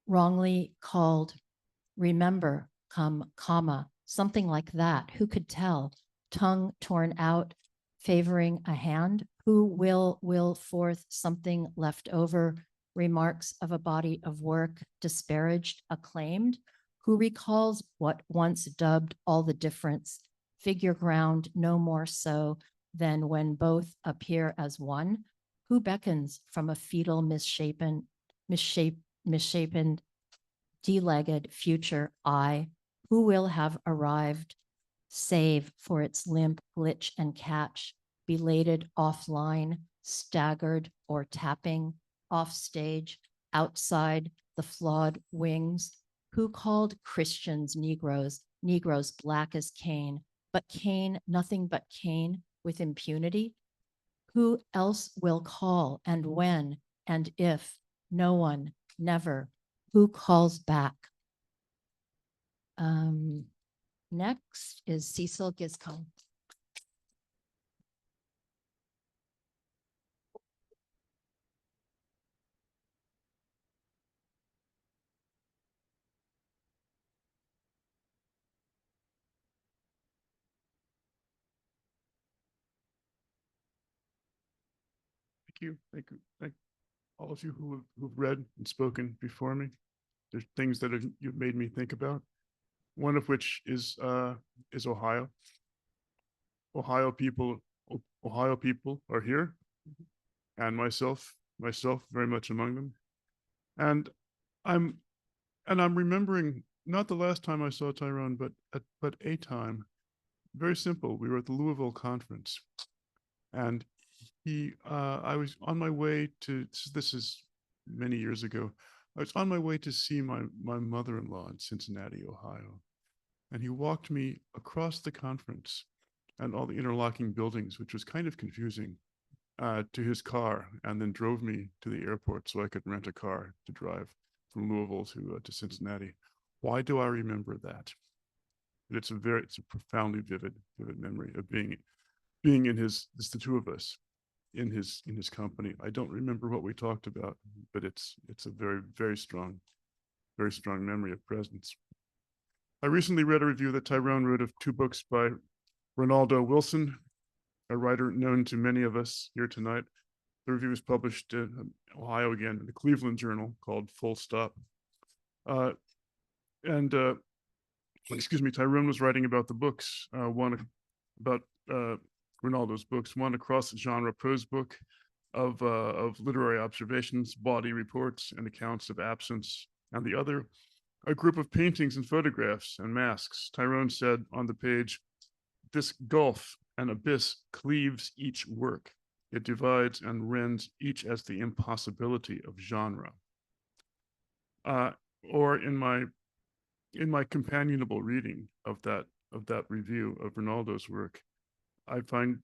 wrongly called remember, comma, something like that? Who could tell? Tongue torn out, favoring a hand? Who will forth something left over, remarks of a body of work disparaged, acclaimed? Who recalls what once dubbed all the difference, figure ground no more so than when both appear as one? Who beckons from a fetal misshapen, de-legged future I? Who will have arrived, save for its limp glitch and catch, belated offline, staggered or tapping, off stage, outside the flawed wings? Who called Christians Negroes black as Cain, but Cain, nothing but Cain with impunity? Who else will call, and when and if? No one, never. Who calls back? Next is Cecil Giscombe. Thank you. Thank all of you who've read and spoken before me. There's things that you've made me think about. One of which is Ohio. Ohio people are here, and myself very much among them. And I'm remembering not the last time I saw Tyrone, but a time. Very simple. We were at the Louisville conference, and I was on my way to, this is many years ago, I was on my way to see my mother-in-law in Cincinnati, Ohio. And he walked me across the conference and all the interlocking buildings, which was kind of confusing, to his car, and then drove me to the airport so I could rent a car to drive from Louisville to Cincinnati. Why do I remember that? but it's a profoundly vivid memory of being in his, it's the two of us in his company. I don't remember what we talked about, but it's a very strong memory of presence. I recently read a review that Tyrone wrote of 2 books by Ronaldo Wilson, a writer known to many of us here tonight. The review was published in Ohio again, in the Cleveland Journal, called Full Stop. Excuse me, Tyrone was writing about the books, one about Ronaldo's books, one across the genre prose book of literary observations, body reports, and accounts of absence, and the other, a group of paintings and photographs and masks. Tyrone said on the page, "This gulf and abyss cleaves each work. It divides and rends each as the impossibility of genre." Or in my companionable reading of that review of Ronaldo's work, I find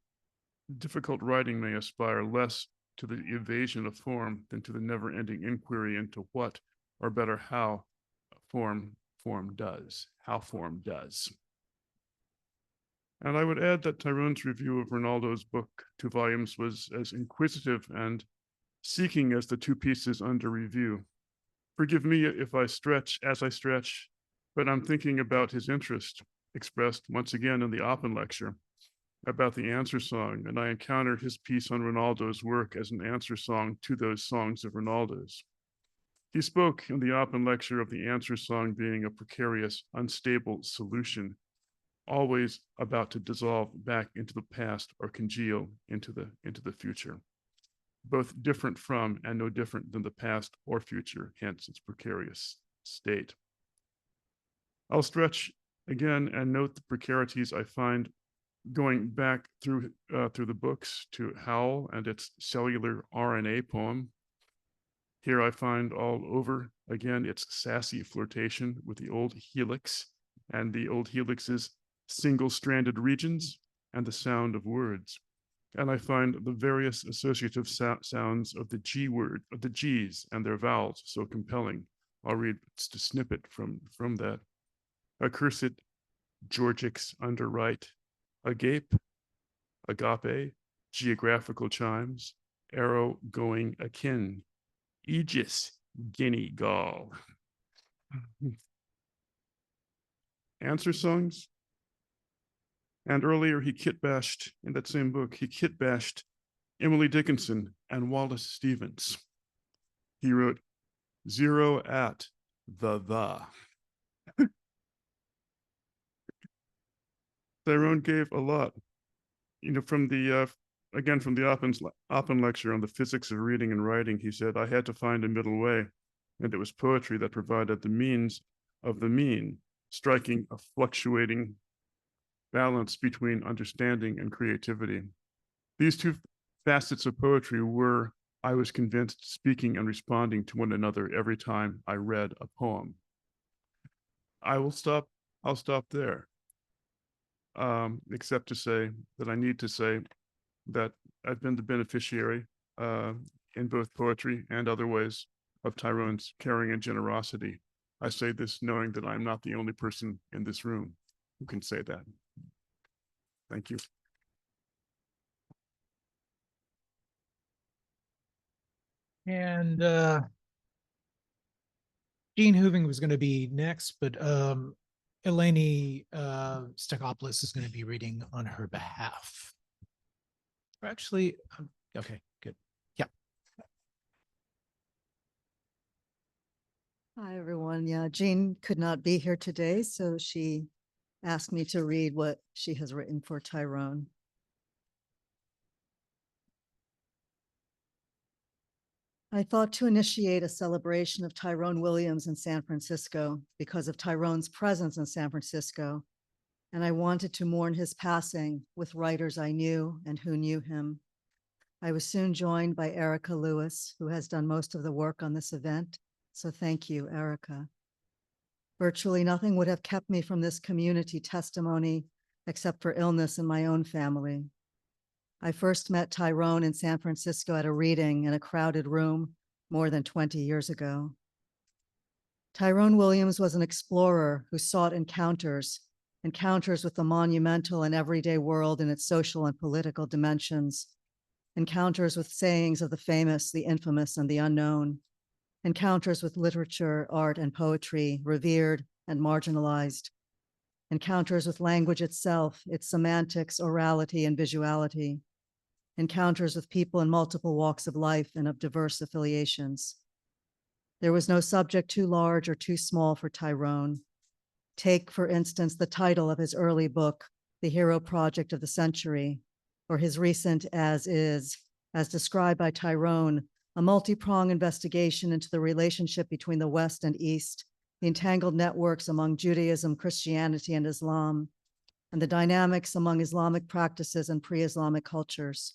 difficult writing may aspire less to the evasion of form than to the never-ending inquiry into what, or better, how form does. And I would add that Tyrone's review of Ronaldo's book, 2 volumes, was as inquisitive and seeking as the 2 pieces under review. Forgive me if I stretch, but I'm thinking about his interest expressed once again in the Oppen lecture about the answer song, and I encountered his piece on Ronaldo's work as an answer song to those songs of Ronaldo's. He spoke in the Oppen lecture of the answer song being a precarious, unstable solution, always about to dissolve back into the past or congeal into the future, both different from and no different than the past or future, hence its precarious state. I'll stretch again and note the precarities I find going back through the books to Howl and its cellular RNA poem. Here I find all over again its sassy flirtation with the old helix and the old helix's single-stranded regions and the sound of words. And I find the various associative sounds of the G word, of the G's and their vowels so compelling. I'll read just a snippet from that. Accursed Georgics underwrite, agape, agape, geographical chimes, arrow going akin, aegis, guinea gall. Answer songs. And earlier he kit-bashed, in that same book, he kit-bashed Emily Dickinson and Wallace Stevens. He wrote, 0 at the. Tyrone gave a lot, from the, again, from the Oppen lecture on the physics of reading and writing. He said, I had to find a middle way, and it was poetry that provided the means of the mean, striking a fluctuating balance between understanding and creativity. These 2 facets of poetry were, I was convinced, speaking and responding to one another every time I read a poem. I'll stop there. Except to say that I need to say that I've been the beneficiary in both poetry and other ways of Tyrone's caring and generosity. I say this knowing that I'm not the only person in this room who can say that. Thank you. And Jeanne Heuving was going to be next, but Eleni Stecopoulos is going to be reading on her behalf. Or actually, okay, good. Yeah. Hi, everyone. Yeah, Jeanne could not be here today, so she asked me to read what she has written for Tyrone. I thought to initiate a celebration of Tyrone Williams in San Francisco because of Tyrone's presence in San Francisco, and I wanted to mourn his passing with writers I knew and who knew him. I was soon joined by Erica Lewis, who has done most of the work on this event, so thank you, Erica. Virtually nothing would have kept me from this community testimony except for illness in my own family. I first met Tyrone in San Francisco at a reading in a crowded room more than 20 years ago. Tyrone Williams was an explorer who sought encounters encounters with the monumental and everyday world in its social and political dimensions, encounters with sayings of the famous, the infamous, and the unknown, encounters with literature, art, and poetry, revered and marginalized, encounters with language itself, its semantics, orality, and visuality, encounters with people in multiple walks of life and of diverse affiliations. There was no subject too large or too small for Tyrone. Take, for instance, the title of his early book, The Hero Project of the Century, or his recent As Is, as described by Tyrone, a multi-pronged investigation into the relationship between the West and East, the entangled networks among Judaism, Christianity, and Islam, and the dynamics among Islamic practices and pre-Islamic cultures.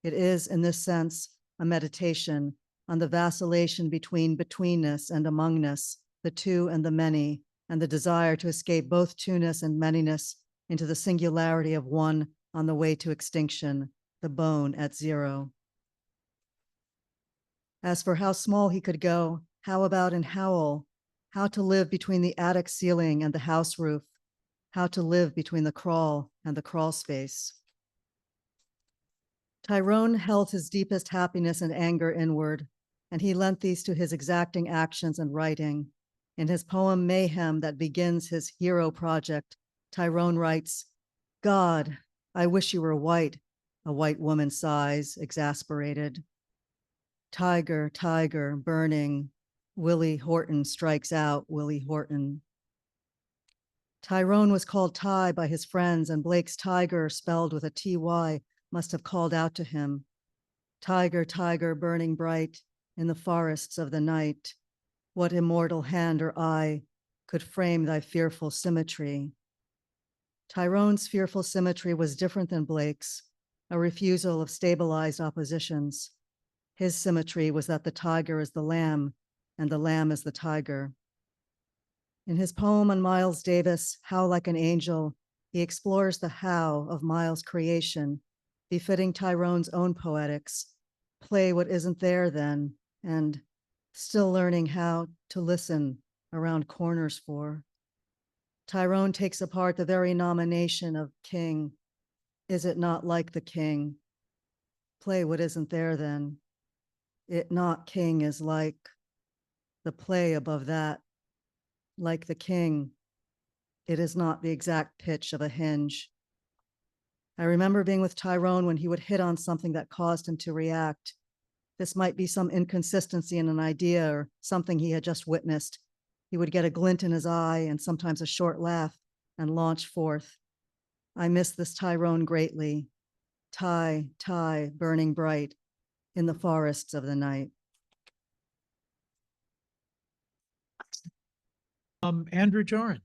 It is, in this sense, a meditation on the vacillation between betweenness and amongness, the two and the many, and the desire to escape both two-ness and manyness into the singularity of one on the way to extinction, the bone at zero. As for how small he could go, how about in Howl, how to live between the attic ceiling and the house roof, how to live between the crawl and the crawl space. Tyrone held his deepest happiness and anger inward, and he lent these to his exacting actions and writing. In his poem Mayhem that begins his hero project, Tyrone writes, "God, I wish you were white," a white woman sighs, exasperated. Tiger, tiger, burning, Willie Horton strikes out, Willie Horton. Tyrone was called Ty by his friends, and Blake's tiger, spelled with a TY, must have called out to him. Tiger, tiger, burning bright in the forests of the night, what immortal hand or eye could frame thy fearful symmetry? Tyrone's fearful symmetry was different than Blake's, a refusal of stabilized oppositions. His symmetry was that the tiger is the lamb and the lamb is the tiger. In his poem on Miles Davis, How Like an Angel, he explores the how of Miles' creation, befitting Tyrone's own poetics, play what isn't there then, and still learning how to listen around corners for. Tyrone takes apart the very nomination of king. Is it not like the king? Play what isn't there then. It not king is like the play above that. Like the king, it is not the exact pitch of a hinge. I remember being with Tyrone when he would hit on something that caused him to react. This might be some inconsistency in an idea or something he had just witnessed. He would get a glint in his eye and sometimes a short laugh and launch forth. I miss this Tyrone greatly. Ty, Ty, burning bright in the forests of the night. Andrew Joron.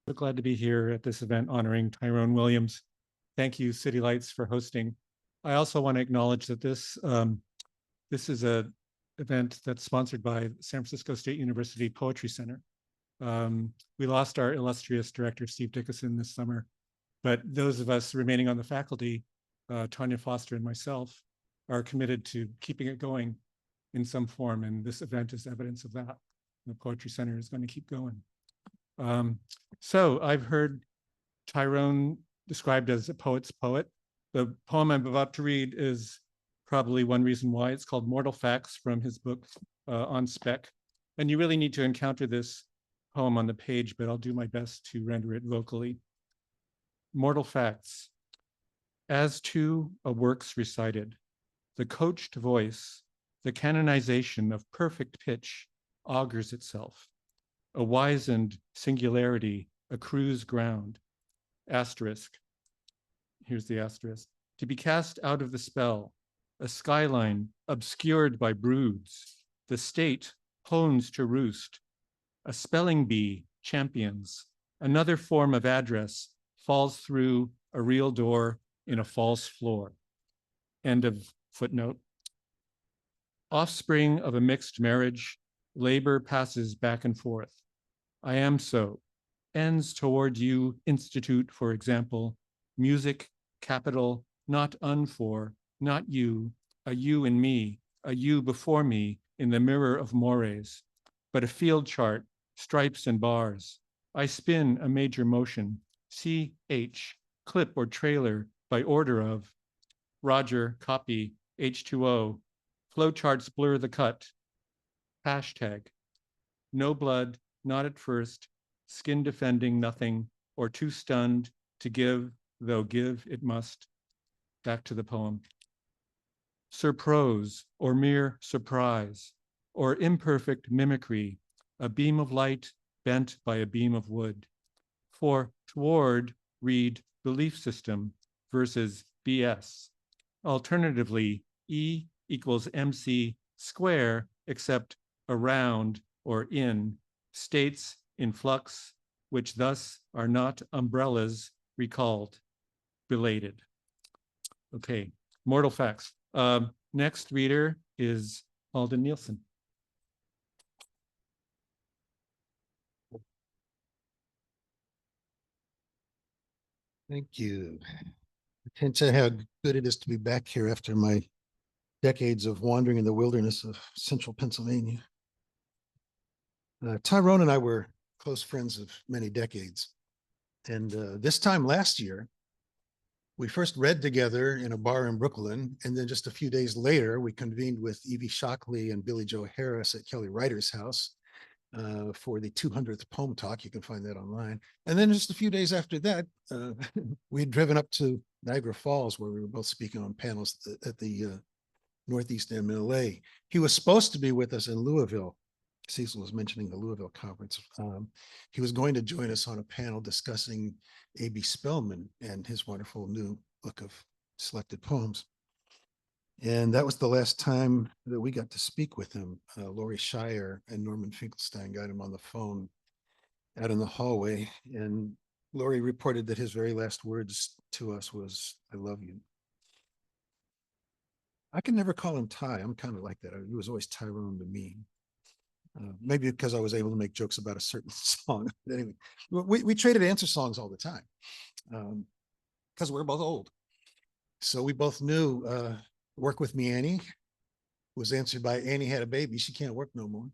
So glad to be here at this event honoring Tyrone Williams. Thank you, City Lights, for hosting. I also want to acknowledge that this is an event that's sponsored by San Francisco State University Poetry Center. We lost our illustrious director, Steve Dickison, this summer, but those of us remaining on the faculty, Tonya Foster and myself, are committed to keeping it going in some form, and this event is evidence of that. The Poetry Center is going to keep going. So I've heard Tyrone described as a poet's poet. The poem I'm about to read is probably one reason why. It's called Mortal Facts from his book on Spec. And you really need to encounter this poem on the page, but I'll do my best to render it vocally. Mortal Facts. As to a works recited, the coached voice, the canonization of perfect pitch augurs itself. A wizened singularity accrues ground. Asterisk. Here's the asterisk. To be cast out of the spell, a skyline obscured by broods, the state hones to roost. A spelling bee champions. Another form of address falls through a real door in a false floor. End of footnote. Offspring of a mixed marriage, labor passes back and forth. I am so. Ends toward you institute, for example, music, capital, not unfor, not you, a you in me, a you before me in the mirror of mores, but a field chart, stripes and bars. I spin a major motion, CH, clip or trailer by order of Roger, copy, H2O, flowcharts blur the cut, hashtag, no blood, not at first, skin defending nothing, or too stunned to give, though give it must. Back to the poem. Surprose, or mere surprise, or imperfect mimicry, a beam of light bent by a beam of wood. For toward, read belief system versus BS. Alternatively, E equals MC square, except around or in, states in flux, which thus are not umbrellas recalled, belated. Okay, mortal facts. Next reader is Aldon Nielson. Thank you. I can't tell you how good it is to be back here after my decades of wandering in the wilderness of central Pennsylvania. Tyrone and I were close friends of many decades. And this time last year, we first read together in a bar in Brooklyn. And then just a few days later, we convened with Evie Shockley and Billy Joe Harris at Kelly Ryder's house for the 200th poem talk. You can find that online. And then just a few days after that, we had driven up to Niagara Falls, where we were both speaking on panels at the Northeast MLA. He was supposed to be with us in Louisville. Cecil was mentioning the Louisville conference. He was going to join us on a panel discussing A.B. Spellman and his wonderful new book of selected poems. And that was the last time that we got to speak with him. Laurie Shire and Norman Finkelstein got him on the phone out in the hallway. And Laurie reported that his very last words to us was, "I love you." I can never call him Ty. I'm kind of like that. He was always Tyrone to me. Maybe because I was able to make jokes about a certain song. But anyway, we traded answer songs all the time because we're both old. So we both knew Work With Me, Annie was answered by Annie had a baby. She can't work no more.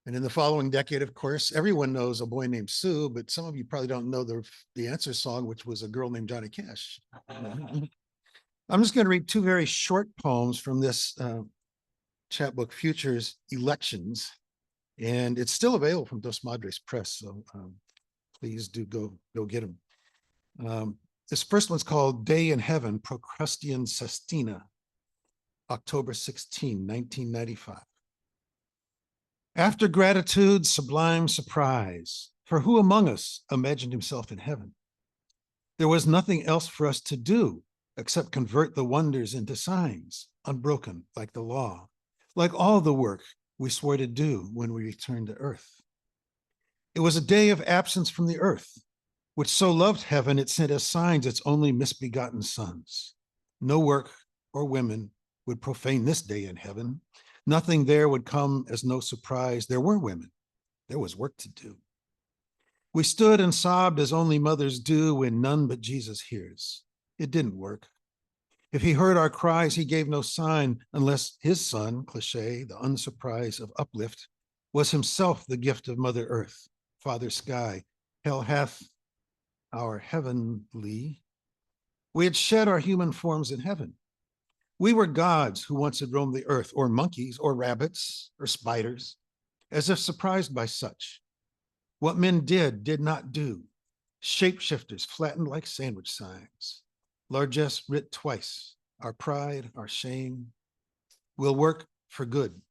And in the following decade, of course, everyone knows A Boy Named Sue, but some of you probably don't know the answer song, which was A Girl Named Johnny Cash. I'm just going to read two very short poems from this chapbook, Futures Elections, and it's still available from Dos Madres Press, so please do go get them. This first one's called Day in Heaven, Procrustean Sestina, October 16, 1995. After gratitude, sublime surprise, for who among us imagined himself in heaven? There was nothing else for us to do except convert the wonders into signs, unbroken like the law, like all the work we swore to do when we returned to earth. It was a day of absence from the earth, which so loved heaven it sent as signs its only misbegotten sons. No work or women would profane this day in heaven. Nothing there would come as no surprise. There were women. There was work to do. We stood and sobbed as only mothers do when none but Jesus hears. It didn't work. If he heard our cries, he gave no sign unless his son, cliche, the unsurprise of uplift, was himself the gift of Mother Earth, Father Sky. Hell hath our heavenly. We had shed our human forms in heaven. We were gods who once had roamed the earth, or monkeys, or rabbits, or spiders, as if surprised by such. What men did not do. Shapeshifters flattened like sandwich signs. Largesse writ twice, our pride, our shame. We'll work for good.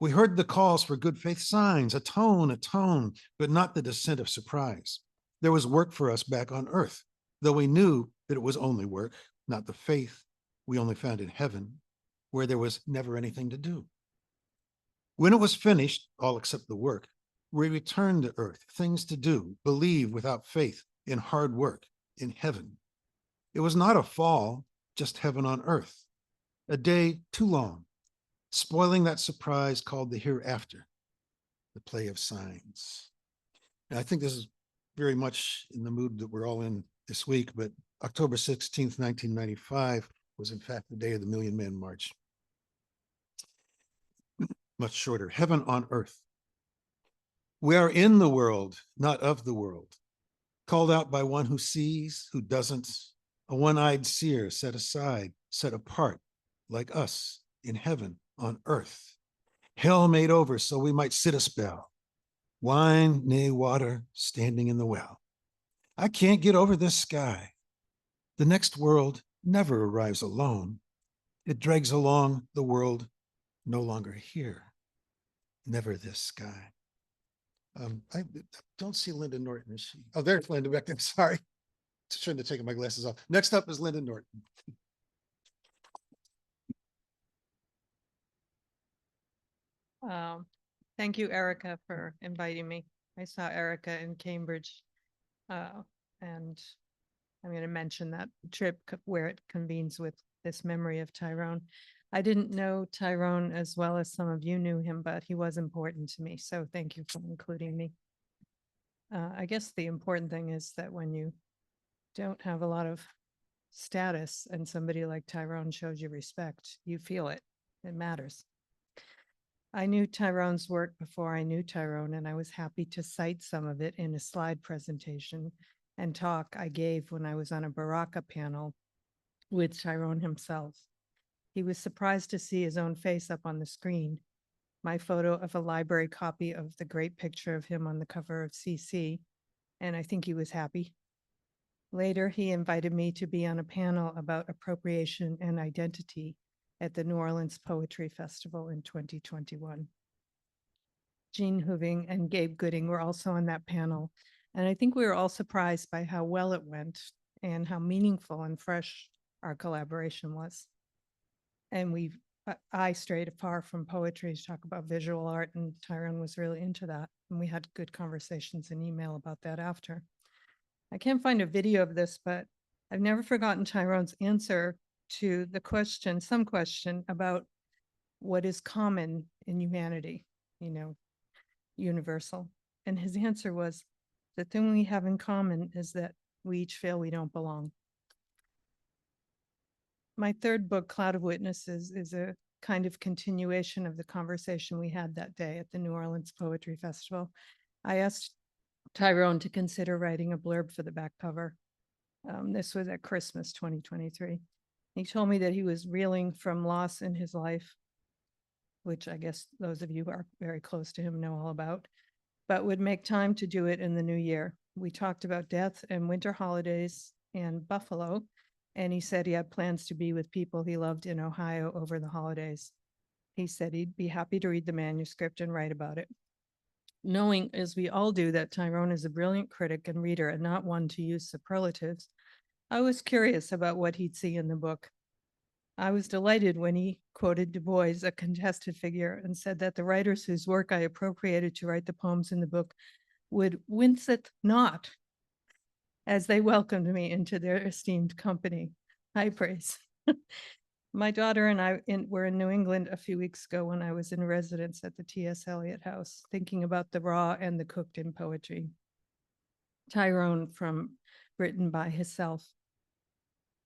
We heard the calls for good faith signs, atone, but not the descent of surprise. There was work for us back on earth, though we knew that it was only work, not the faith we only found in heaven, where there was never anything to do. When it was finished, all except the work, we returned to earth, things to do, believe without faith, in hard work, in heaven. It was not a fall, just heaven on earth, a day too long, spoiling that surprise called the hereafter, the play of signs. And I think this is very much in the mood that we're all in this week, but October 16th, 1995 was in fact the day of the Million Man March. Much shorter, heaven on earth. We are in the world, not of the world, called out by one who sees, who doesn't, a one-eyed seer set aside, set apart, like us, in heaven, on earth. Hell made over so we might sit a spell. Wine, nay, water, standing in the well. I can't get over this sky. The next world never arrives alone. It drags along the world no longer here. Never this sky. I don't see Linda Norton, is she? Oh, there's Linda back there. Sorry. Shouldn't have taken my glasses off. Next up is Linda Norton. Thank you, Erica, for inviting me. I saw Erica in Cambridge. And I'm going to mention that trip where it convenes with this memory of Tyrone. I didn't know Tyrone as well as some of you knew him, but he was important to me. So thank you for including me. I guess the important thing is that when you don't have a lot of status and somebody like Tyrone shows you respect, you feel it. It matters. I knew Tyrone's work before I knew Tyrone, and I was happy to cite some of it in a slide presentation and talk I gave when I was on a Baraka panel with Tyrone himself. He was surprised to see his own face up on the screen. My photo of a library copy of the great picture of him on the cover of CC, and I think he was happy. Later, he invited me to be on a panel about appropriation and identity at the New Orleans Poetry Festival in 2021. Jeanne Heuving and Gabe Gooding were also on that panel, and I think we were all surprised by how well it went and how meaningful and fresh our collaboration was. And I strayed far from poetry to talk about visual art, and Tyrone was really into that. And we had good conversations in email about that after. I can't find a video of this, but I've never forgotten Tyrone's answer to the question, some question about what is common in humanity, universal. And his answer was, the thing we have in common is that we each feel we don't belong. My third book, Cloud of Witnesses, is a kind of continuation of the conversation we had that day at the New Orleans Poetry Festival. I asked Tyrone to consider writing a blurb for the back cover. This was at Christmas 2023. He told me that he was reeling from loss in his life, which I guess those of you who are very close to him know all about, but would make time to do it in the new year. We talked about death and winter holidays and Buffalo, and he said he had plans to be with people he loved in Ohio over the holidays. He said he'd be happy to read the manuscript and write about it. Knowing, as we all do, that Tyrone is a brilliant critic and reader and not one to use superlatives, I was curious about what he'd see in the book. I was delighted when he quoted Du Bois, a contested figure, and said that the writers whose work I appropriated to write the poems in the book would winceth not as they welcomed me into their esteemed company. High praise. My daughter and I were in New England a few weeks ago when I was in residence at the T.S. Eliot House, thinking about the raw and the cooked in poetry. Tyrone, written by himself.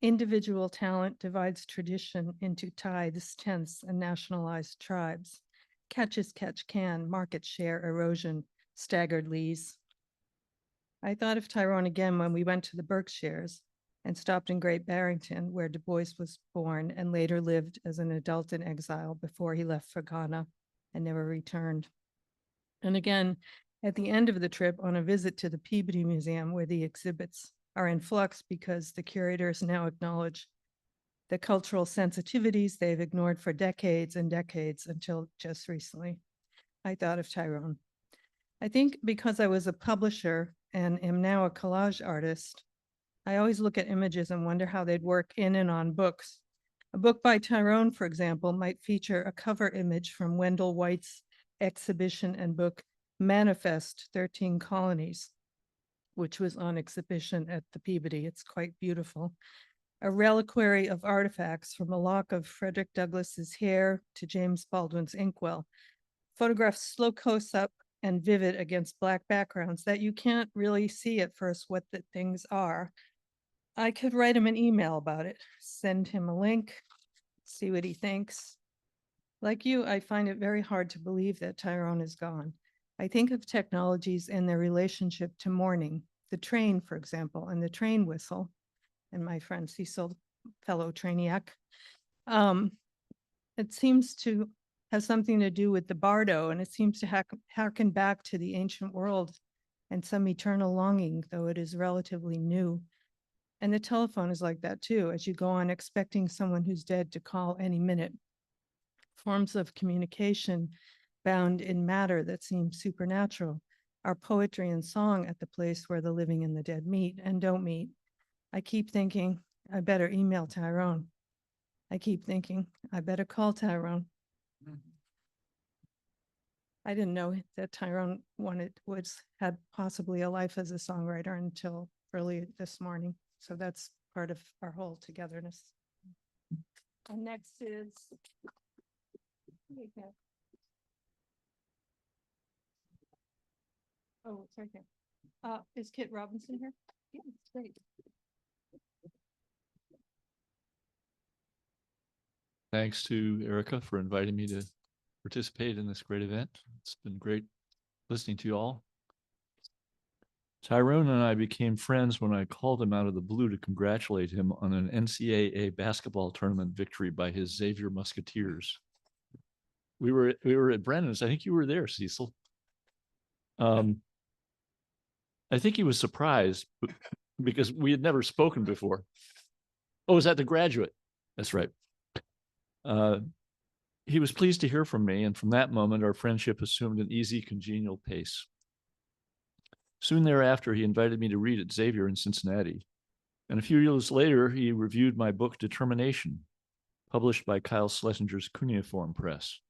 Individual talent divides tradition into tithes, tenths, and nationalized tribes. Catch as catch can, market share erosion, staggered lees. I thought of Tyrone again when we went to the Berkshires and stopped in Great Barrington, where Du Bois was born and later lived as an adult in exile before he left for Ghana and never returned. And again, at the end of the trip on a visit to the Peabody Museum, where the exhibits are in flux because the curators now acknowledge the cultural sensitivities they've ignored for decades and decades until just recently. I thought of Tyrone. I think because I was a publisher and am now a collage artist, I always look at images and wonder how they'd work in and on books. A book by Tyrone, for example, might feature a cover image from Wendell White's exhibition and book Manifest 13 Colonies, which was on exhibition at the Peabody. It's quite beautiful. A reliquary of artifacts from a lock of Frederick Douglass's hair to James Baldwin's inkwell, photographed slow close-up and vivid against Black backgrounds that you can't really see at first what the things are. I could write him an email about it, send him a link, see what he thinks. Like you, I find it very hard to believe that Tyrone is gone. I think of technologies and their relationship to mourning, the train, for example, and the train whistle, and my friend Cecil, fellow trainiac. It seems to have something to do with the bardo, and it seems to harken back to the ancient world and some eternal longing, though it is relatively new. And the telephone is like that too, as you go on expecting someone who's dead to call any minute. Forms of communication bound in matter that seem supernatural are poetry and song at the place where the living and the dead meet and don't meet. I keep thinking, I better email Tyrone. I keep thinking, I better call Tyrone. I didn't know that Tyrone had possibly a life as a songwriter until early this morning. So that's part of our whole togetherness. And next is. Oh, it's right here. Is Kit Robinson here? Yeah, it's great. Thanks to Erica for inviting me to participate in this great event. It's been great listening to you all. Tyrone and I became friends when I called him out of the blue to congratulate him on an NCAA basketball tournament victory by his Xavier Musketeers. We were at Brennan's. I think you were there, Cecil. I think he was surprised because we had never spoken before. Oh, was that the graduate? That's right. He was pleased to hear from me, and from that moment, our friendship assumed an easy, congenial pace. Soon thereafter, he invited me to read at Xavier in Cincinnati. And a few years later, he reviewed my book, Determination, published by Kyle Schlesinger's Cunningham Press.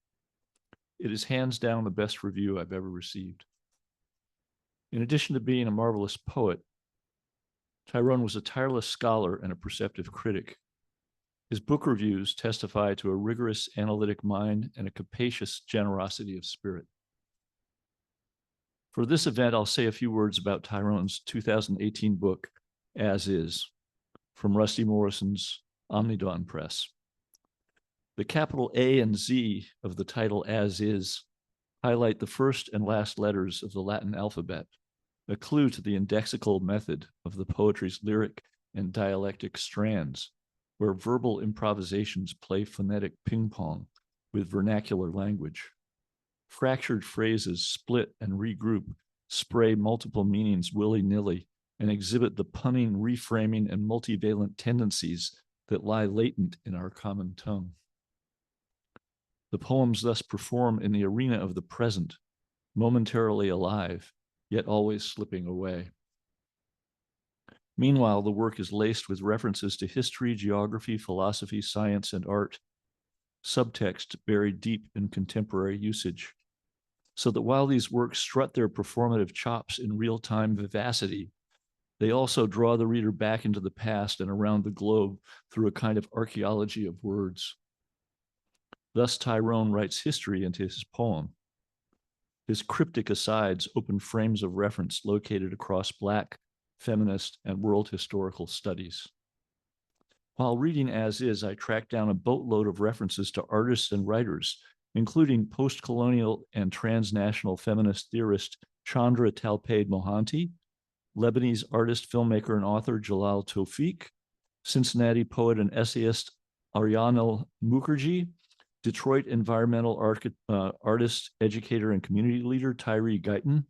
It is hands down the best review I've ever received. In addition to being a marvelous poet, Tyrone was a tireless scholar and a perceptive critic. His book reviews testify to a rigorous analytic mind and a capacious generosity of spirit. For this event, I'll say a few words about Tyrone's 2018 book, As Is, from Rusty Morrison's Omnidawn Press. The capital A and Z of the title As Is highlight the first and last letters of the Latin alphabet, a clue to the indexical method of the poetry's lyric and dialectic strands, where verbal improvisations play phonetic ping-pong with vernacular language. Fractured phrases split and regroup, spray multiple meanings willy-nilly, and exhibit the punning, reframing, and multivalent tendencies that lie latent in our common tongue. The poems thus perform in the arena of the present, momentarily alive, yet always slipping away. Meanwhile, the work is laced with references to history, geography, philosophy, science, and art, subtext buried deep in contemporary usage, so that while these works strut their performative chops in real-time vivacity, they also draw the reader back into the past and around the globe through a kind of archaeology of words. Thus, Tyrone writes history into his poem. His cryptic asides open frames of reference located across Black, feminist, and world historical studies. While reading As Is, I tracked down a boatload of references to artists and writers, including post-colonial and transnational feminist theorist Chandra Talpaid Mohanty, Lebanese artist, filmmaker, and author Jalal Tawfiq, Cincinnati poet and essayist Ariana Mukherjee, Detroit environmental artist, educator, and community leader Tyree Guyton,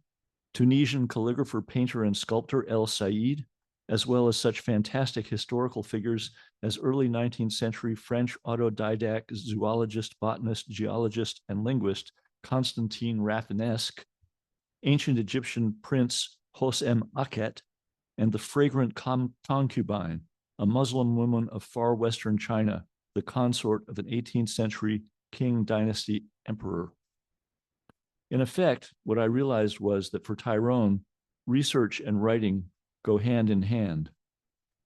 Tunisian calligrapher, painter, and sculptor El Said, as well as such fantastic historical figures as early 19th century French autodidact zoologist, botanist, geologist, and linguist Constantine Rafinesque, ancient Egyptian prince Hosem Akhet, and the fragrant concubine, a Muslim woman of far western China, the consort of an 18th century Qing dynasty emperor. In effect, what I realized was that for Tyrone, research and writing go hand in hand.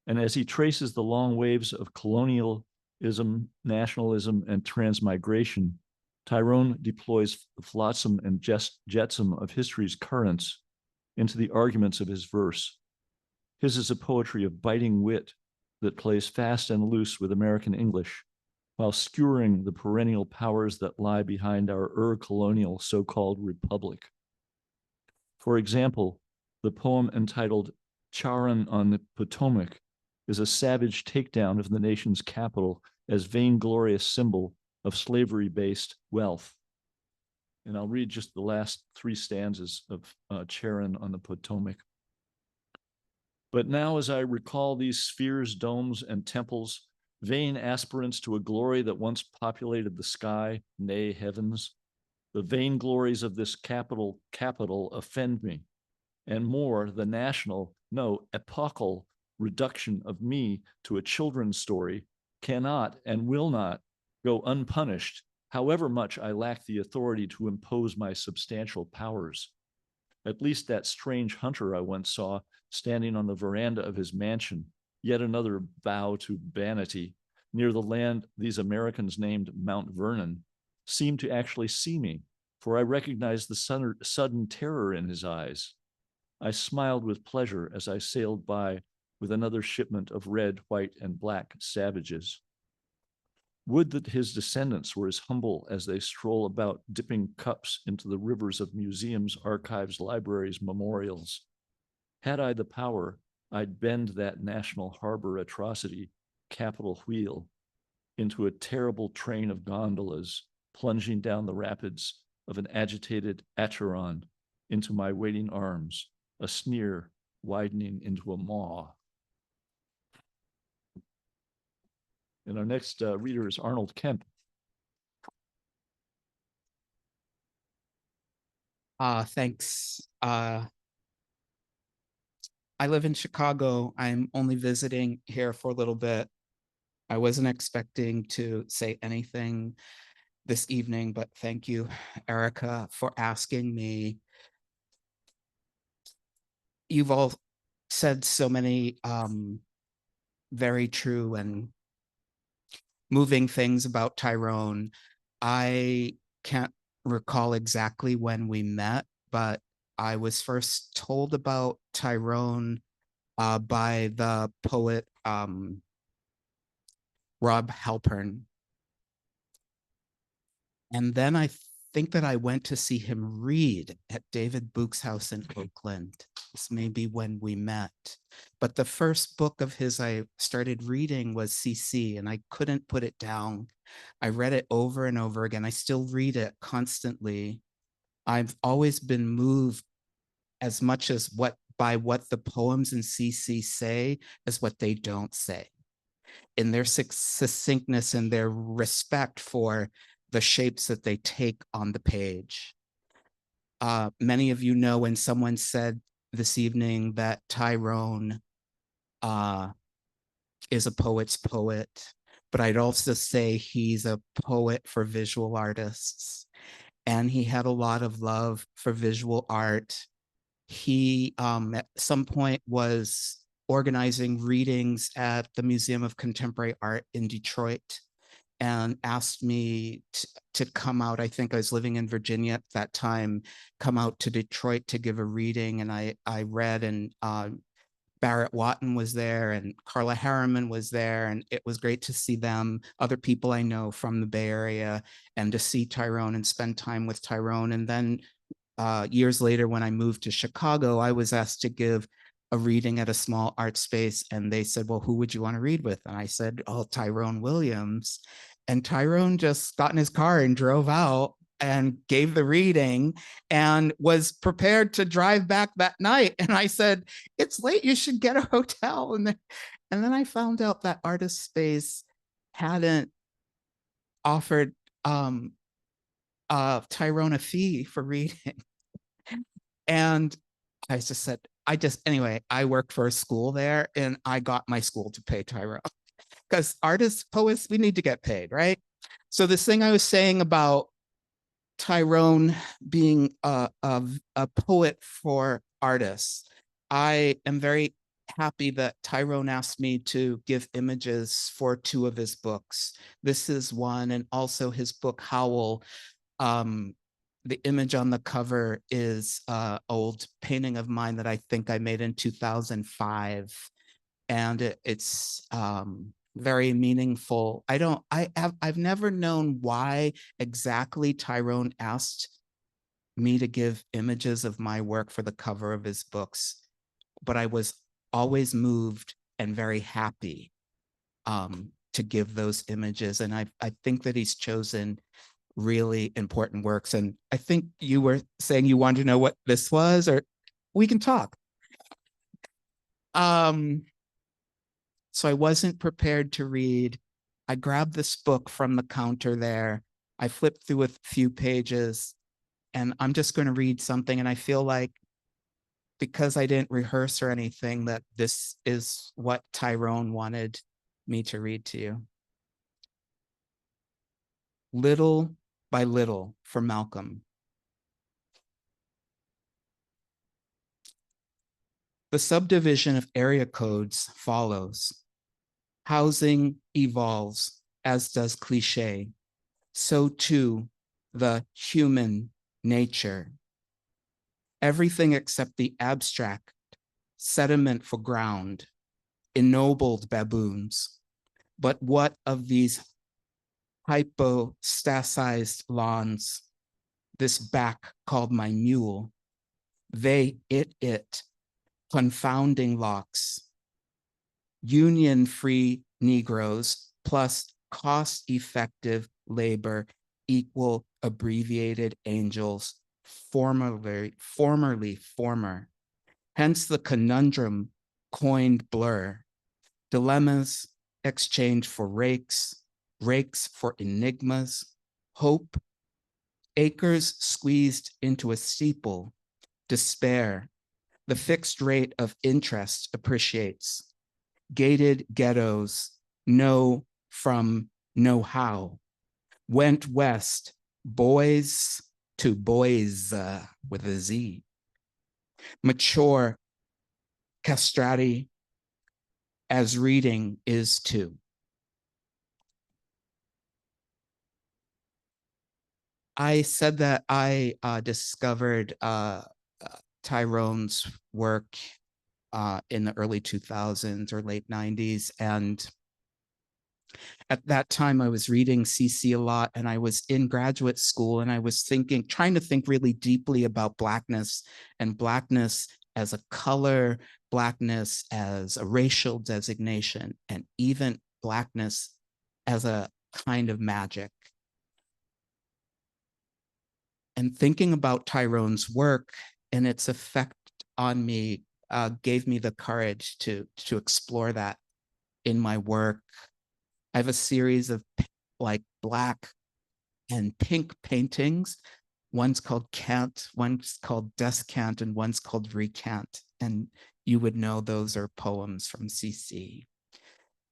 And as he traces the long waves of colonialism, nationalism, and transmigration, Tyrone deploys the flotsam and jetsam of history's currents into the arguments of his verse. His is a poetry of biting wit that plays fast and loose with American English, while skewering the perennial powers that lie behind our colonial so-called republic. For example, the poem entitled Joron on the Potomac is a savage takedown of the nation's capital as vainglorious symbol of slavery-based wealth. And I'll read just the last 3 stanzas of Joron on the Potomac. But now as I recall these spheres, domes, and temples, vain aspirants to a glory that once populated the sky, nay, heavens, the vain glories of this capital offend me, and more, the national, no, epochal reduction of me to a children's story cannot and will not go unpunished, however much I lack the authority to impose my substantial powers. At least that strange hunter I once saw standing on the veranda of his mansion, yet another vow to vanity, near the land these Americans named Mount Vernon, seemed to actually see me, for I recognized the sudden terror in his eyes. I smiled with pleasure as I sailed by with another shipment of red, white, and black savages. Would that his descendants were as humble as they stroll about dipping cups into the rivers of museums, archives, libraries, memorials. Had I the power, I'd bend that national harbor atrocity, Capitol Wheel, into a terrible train of gondolas plunging down the rapids of an agitated Acheron into my waiting arms, a sneer widening into a maw. And our next reader is Arnold Kemp. Thanks. I live in Chicago. I'm only visiting here for a little bit. I wasn't expecting to say anything this evening, but thank you, Erica, for asking me. You've all said so many very true and moving things about Tyrone. I can't recall exactly when we met, but I was first told about Tyrone by the poet Rob Halpern. And then I think that I went to see him read at David Buch's house in Oakland. This may be when we met. But the first book of his I started reading was CC, and I couldn't put it down. I read it over and over again. I still read it constantly. I've always been moved as much as by what the poems in CC say as what they don't say, in their succinctness and their respect for the shapes that they take on the page. Many of you know when someone said this evening that Tyrone is a poet's poet, but I'd also say he's a poet for visual artists. And he had a lot of love for visual art. He, at some point, was organizing readings at the Museum of Contemporary Art in Detroit and asked me to come out. I think I was living in Virginia at that time, come out to Detroit to give a reading. And I read, and Barrett Watton was there and Carla Harriman was there. And it was great to see them, other people I know from the Bay Area, and to see Tyrone and spend time with Tyrone. And then years later, when I moved to Chicago, I was asked to give a reading at a small art space, and they said, well, who would you want to read with? And I said, oh, Tyrone Williams. And Tyrone just got in his car and drove out and gave the reading and was prepared to drive back that night. And I said, it's late, you should get a hotel. And then I found out that Artist Space hadn't offered Tyrone a fee for reading. And I just said, anyway, I worked for a school there, and I got my school to pay Tyrone, because artists, poets, we need to get paid, right? So this thing I was saying about Tyrone being a poet for artists, I am very happy that Tyrone asked me to give images for 2 of his books. This is one, and also his book, Howl. The image on the cover is an old painting of mine that I think I made in 2005. And it's very meaningful. I've never known why exactly Tyrone asked me to give images of my work for the cover of his books, but I was always moved and very happy to give those images. And I think that he's chosen really important works. And I think you were saying you wanted to know what this was, or we can talk. So I wasn't prepared to read. I grabbed this book from the counter there. I flipped through a few pages, and I'm just going to read something. And I feel like, because I didn't rehearse or anything, that this is what Tyrone wanted me to read to you. Little by little, for Malcolm. The subdivision of area codes follows. Housing evolves, as does cliché. So too, the human nature. Everything except the abstract, sediment for ground, ennobled baboons. But what of these hypostasized lawns, this back called my mule? They, it, confounding locks. Union-free Negroes plus cost-effective labor equal abbreviated angels, former. Hence the conundrum coined blur. Dilemmas exchanged for rakes, rakes for enigmas, hope, acres squeezed into a steeple, despair. The fixed rate of interest appreciates. Gated ghettos, know from know-how. Went west, boys to boys with a Z. Mature castrati, as reading is too. I said that I discovered Tyrone's work in the early 2000s or late 90s. And at that time, I was reading Cecil a lot, and I was in graduate school, and I was trying to think really deeply about Blackness, and Blackness as a color, Blackness as a racial designation, and even Blackness as a kind of magic. And thinking about Tyrone's work and its effect on me gave me the courage to explore that in my work. I have a series of like black and pink paintings. One's called Cant, one's called Descant, and one's called Recant. And you would know those are poems from CC.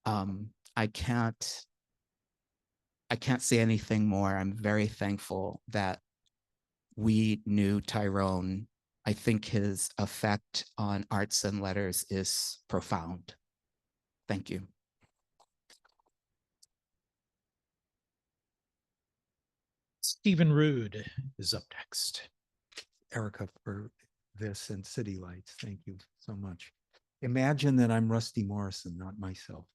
I can't say anything more. I'm very thankful that we knew Tyrone. I think his effect on arts and letters is profound. Thank you. Stephen Rood is up next. Erica, for this and City Lights. Thank you so much. Imagine that I'm Rusty Morrison, not myself.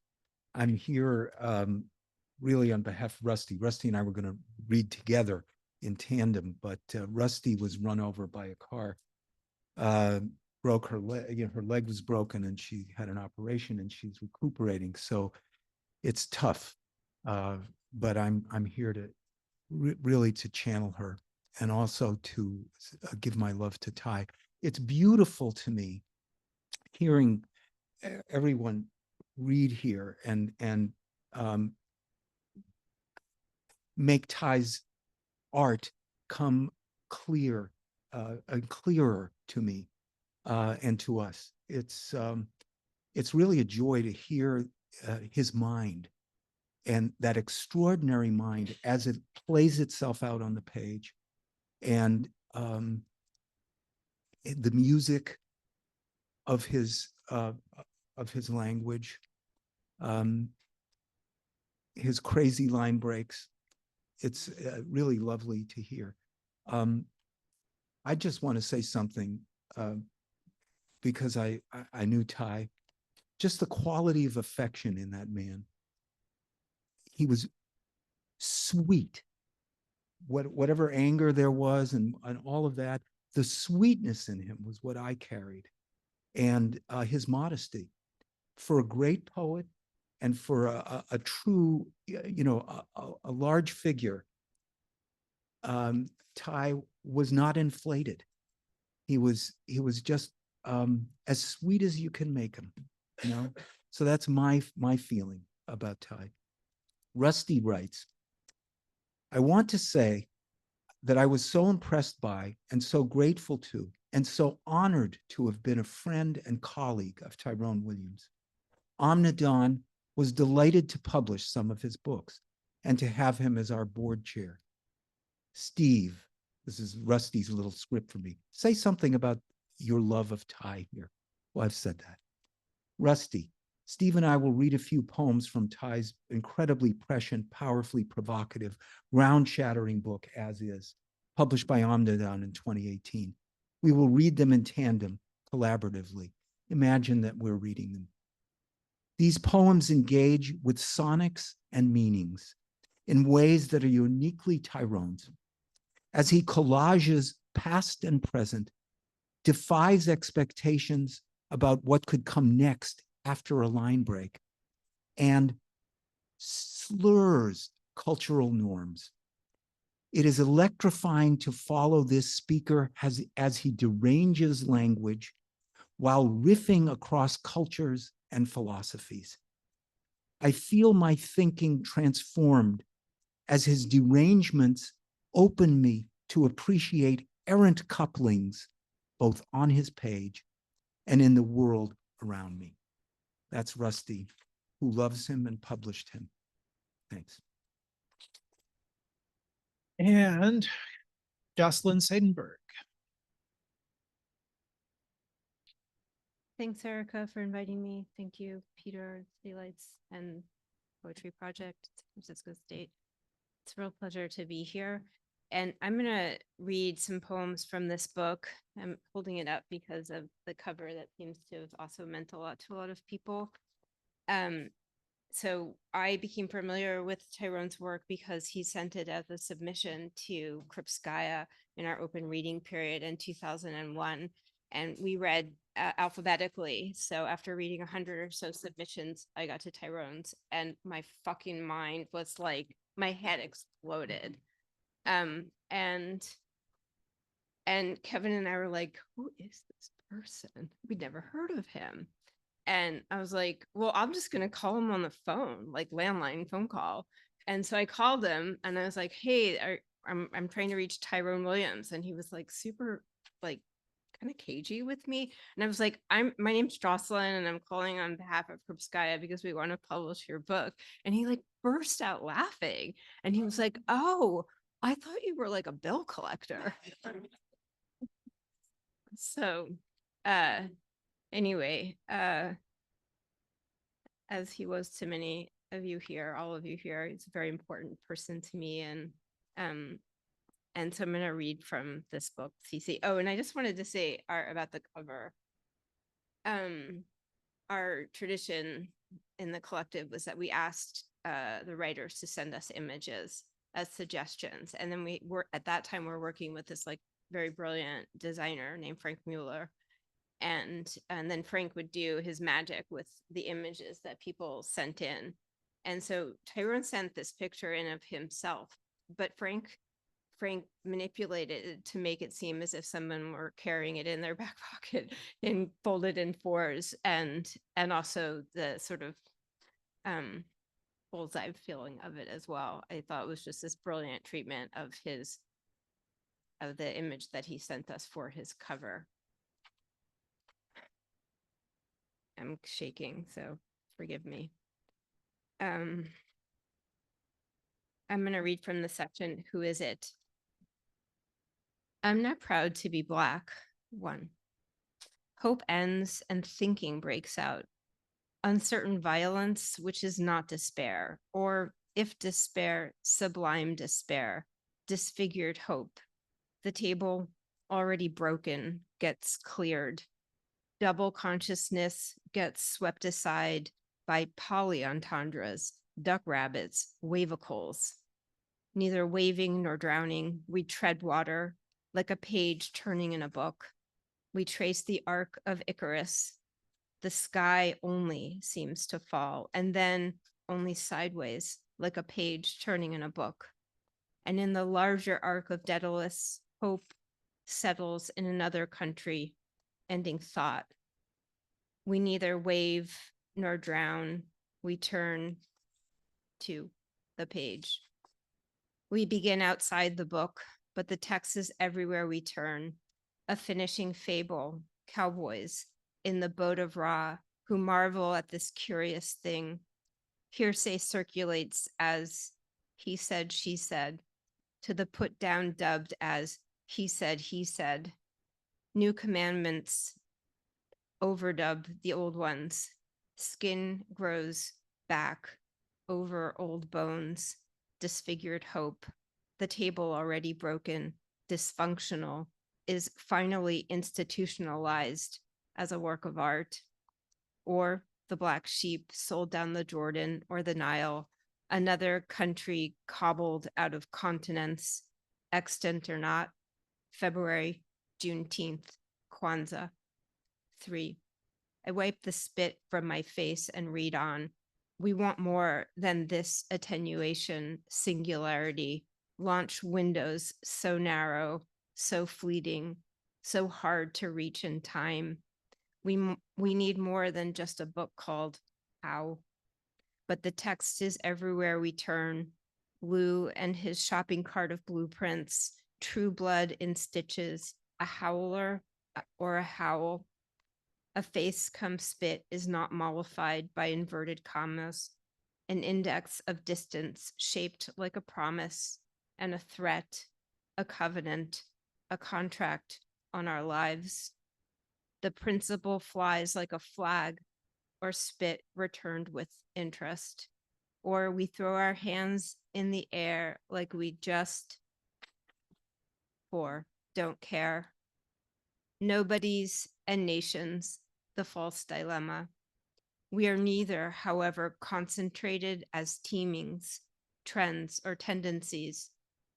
I'm here really on behalf of Rusty. Rusty and I were going to read together in tandem, but Rusty was run over by a car, broke her leg. Her leg was broken, and she had an operation, and she's recuperating. So it's tough, but I'm here to really to channel her, and also to give my love to Ty. It's beautiful to me hearing everyone read here and make Ty's art come clear and clearer to me and to us. It's really a joy to hear his mind, and that extraordinary mind as it plays itself out on the page, and the music of his language, his crazy line breaks. It's really lovely to hear. I just want to say something because I knew Ty, just the quality of affection in that man. He was sweet, whatever anger there was and all of that, the sweetness in him was what I carried, and his modesty. For a great poet and for a true, a large figure, Ty was not inflated. He was just as sweet as you can make him, So that's my feeling about Ty. Rusty writes, I want to say that I was so impressed by and so grateful to and so honored to have been a friend and colleague of Tyrone Williams. Omnidawn was delighted to publish some of his books and to have him as our board chair. Steve, this is Rusty's little script for me. Say something about your love of Ty here. Well, I've said that. Rusty, Steve and I will read a few poems from Ty's incredibly prescient, powerfully provocative, ground-shattering book, As Is, published by Omnidawn in 2018. We will read them in tandem, collaboratively. Imagine that we're reading them. These poems engage with sonics and meanings in ways that are uniquely Tyrone's. As he collages past and present, defies expectations about what could come next after a line break, and slurs cultural norms. It is electrifying to follow this speaker as he deranges language while riffing across cultures and philosophies. I feel my thinking transformed as his derangements open me to appreciate errant couplings, both on his page and in the world around me. That's Rusty, who loves him and published him. Thanks. And Jocelyn Saidenberg. Thanks, Erica, for inviting me. Thank you, Peter, Daylights, and Poetry Project, San Francisco State. It's a real pleasure to be here. And I'm going to read some poems from this book. I'm holding it up because of the cover that seems to have also meant a lot to a lot of people. So I became familiar with Tyrone's work because he sent it as a submission to Krupskya in our open reading period in 2001. And we read alphabetically. So after reading 100 or so submissions, I got to Tyrone's and my fucking mind was like, my head exploded. And Kevin and I were like, who is this person? We'd never heard of him. And I was like, well, I'm just going to call him on the phone, like landline phone call. And so I called him and I was like, hey, I'm trying to reach Tyrone Williams. And he was like super like kind of cagey with me. And I was like, my name's Jocelyn and I'm calling on behalf of Krupskya because we want to publish your book. And he like burst out laughing. And he was like, oh, I thought you were like a bill collector. So, anyway, as he was to many of you here, all of you here, he's a very important person to me. And so I'm going to read from this book, CC. Oh, and I just wanted to say about the cover. Our tradition in the collective was that we asked the writers to send us images as suggestions. And then we were, at that time, we're working with this like very brilliant designer named Frank Mueller. And then Frank would do his magic with the images that people sent in. And so Tyrone sent this picture in of himself, but Frank manipulated it to make it seem as if someone were carrying it in their back pocket and folded in fours, and also the sort of bullseye feeling of it as well. I thought it was just this brilliant treatment of the image that he sent us for his cover. I'm shaking, so forgive me. I'm going to read from the section, Who Is It? I'm not proud to be Black. 1. Hope ends and thinking breaks out. Uncertain violence, which is not despair, or if despair, sublime despair, disfigured hope. The table, already broken, gets cleared. Double consciousness gets swept aside by polyentendres, duck rabbits, wavicles. neither waving nor drowning. We tread water like a page turning in a book. We trace the arc of Icarus. The sky only seems to fall, and then only sideways, like a page turning in a book. And in the larger arc of Daedalus, hope settles in another country, ending thought. We neither wave nor drown. We turn to the page. We begin outside the book, but the text is everywhere we turn. A finishing fable, cowboys in the boat of Ra, who marvel at this curious thing. Hearsay circulates as he said, she said, to the put down dubbed as he said, new commandments overdub the old ones. Skin grows back over old bones, disfigured hope. The table already broken, dysfunctional, is finally institutionalized as a work of art. Or the black sheep sold down the Jordan or the Nile, another country cobbled out of continents, extant or not. February, Juneteenth, Kwanzaa. 3. I wipe the spit from my face and read on. We want more than this attenuation, singularity, launch windows so narrow, so fleeting, so hard to reach in time. We need more than just a book called How. But the text is everywhere we turn. Lou and his shopping cart of blueprints, true blood in stitches, a howler or a howl. A face come spit is not mollified by inverted commas. An index of distance shaped like a promise and a threat, a covenant, a contract on our lives. The principle flies like a flag or spit returned with interest, or we throw our hands in the air like we just don't care. Nobodies and nations, the false dilemma. We are neither, however, concentrated as teamings, trends, or tendencies,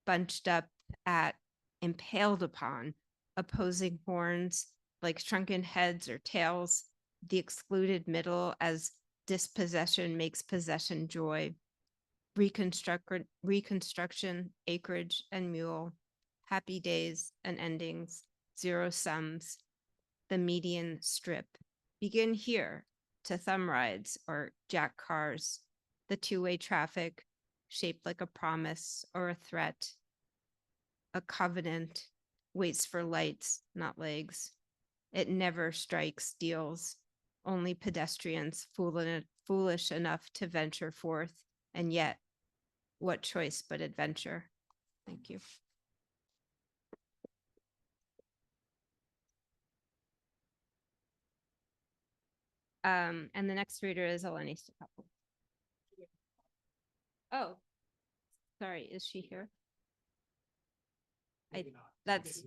bunched up at, impaled upon, opposing horns like shrunken heads or tails, the excluded middle as dispossession makes possession joy. Reconstruction, acreage, and mule, happy days and endings, zero sums, the median strip. Begin here to thumb rides or jack cars, the two-way traffic shaped like a promise or a threat. A covenant waits for lights, not legs. It never strikes deals, only pedestrians foolish enough to venture forth, and yet, what choice but adventure? Thank you. And the next reader is Eleni. Oh, sorry, is she here? That's.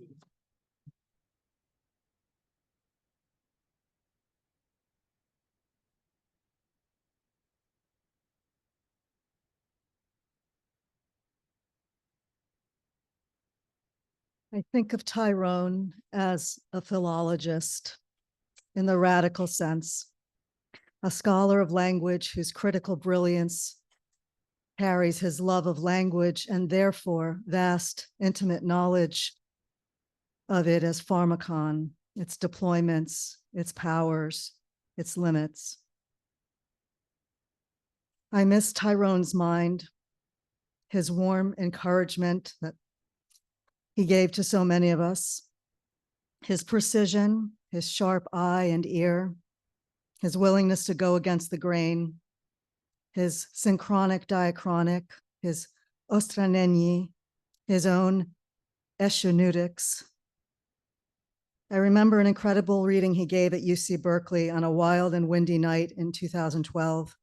I think of Tyrone as a philologist in the radical sense, a scholar of language whose critical brilliance carries his love of language and therefore vast, intimate knowledge of it as pharmacon, its deployments, its powers, its limits. I miss Tyrone's mind, his warm encouragement that he gave to so many of us, his precision, his sharp eye and ear, his willingness to go against the grain, his synchronic diachronic, his ostraneni, his own eschaneutics. I remember an incredible reading he gave at UC Berkeley on a wild and windy night in 2012.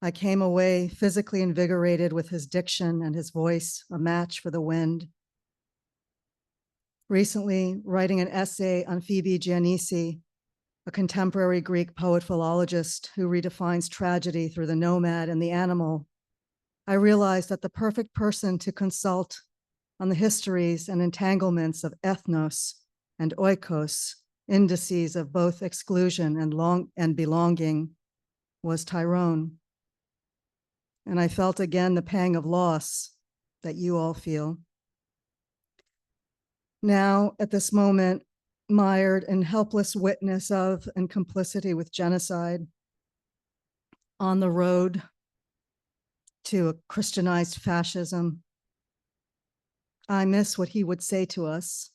I came away physically invigorated with his diction and his voice, a match for the wind. Recently, writing an essay on Phoebe Giannisi, a contemporary Greek poet philologist who redefines tragedy through the nomad and the animal, I realized that the perfect person to consult on the histories and entanglements of ethnos and oikos, indices of both exclusion and belonging, was Tyrone. And I felt again the pang of loss that you all feel. Now, at this moment, mired in helpless witness of and complicity with genocide, on the road to a Christianized fascism, I miss what he would say to us,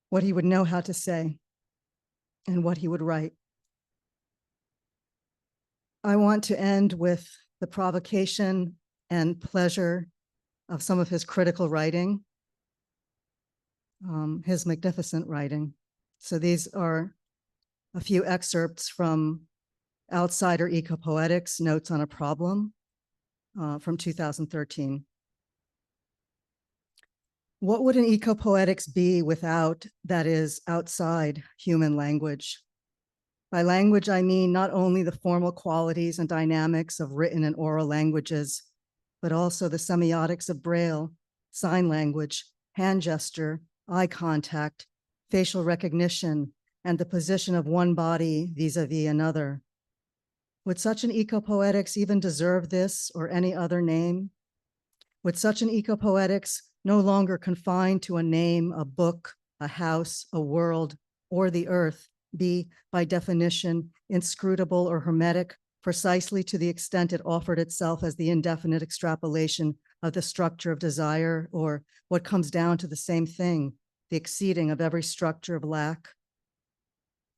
what he would know how to say, and what he would write. I want to end with the provocation and pleasure of some of his critical writing, his magnificent writing. So these are a few excerpts from Outsider Ecopoetics, Notes on a Problem, from 2013. What would an ecopoetics be without, that is, outside human language? By language, I mean not only the formal qualities and dynamics of written and oral languages, but also the semiotics of Braille, sign language, hand gesture, eye contact, facial recognition, and the position of one body vis-a-vis another. Would such an ecopoetics even deserve this or any other name? Would such an ecopoetics, no longer confined to a name, a book, a house, a world, or the earth, be, by definition, inscrutable or hermetic, precisely to the extent it offered itself as the indefinite extrapolation of the structure of desire, or what comes down to the same thing, the exceeding of every structure of lack?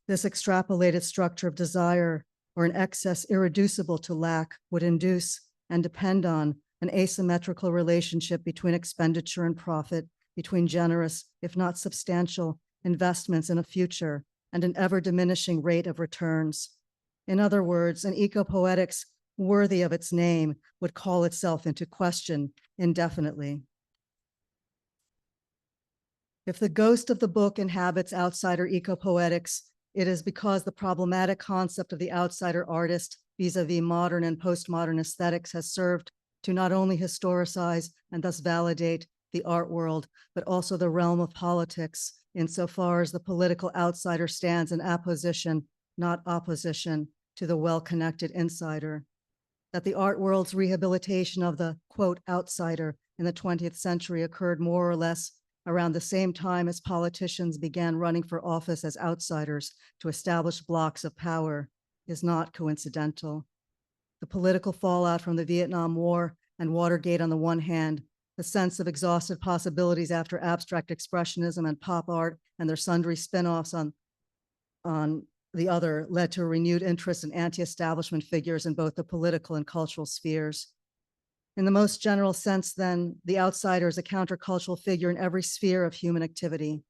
This extrapolated structure of desire, or an excess irreducible to lack, would induce and depend on an asymmetrical relationship between expenditure and profit, between generous, if not substantial, investments in a future and an ever-diminishing rate of returns. In other words, an ecopoetics worthy of its name would call itself into question indefinitely. If the ghost of the book inhabits outsider ecopoetics, it is because the problematic concept of the outsider artist vis-a-vis modern and postmodern aesthetics has served to not only historicize and thus validate the art world, but also the realm of politics, insofar as the political outsider stands in apposition, not opposition, to the well-connected insider. That the art world's rehabilitation of the, quote, outsider in the 20th century occurred more or less around the same time as politicians began running for office as outsiders to establish blocks of power is not coincidental. The political fallout from the Vietnam War and Watergate on the one hand, the sense of exhausted possibilities after abstract expressionism and pop art and their sundry spin-offs on the other, led to a renewed interest in anti-establishment figures in both the political and cultural spheres. In the most general sense, then, the outsider is a countercultural figure in every sphere of human activity.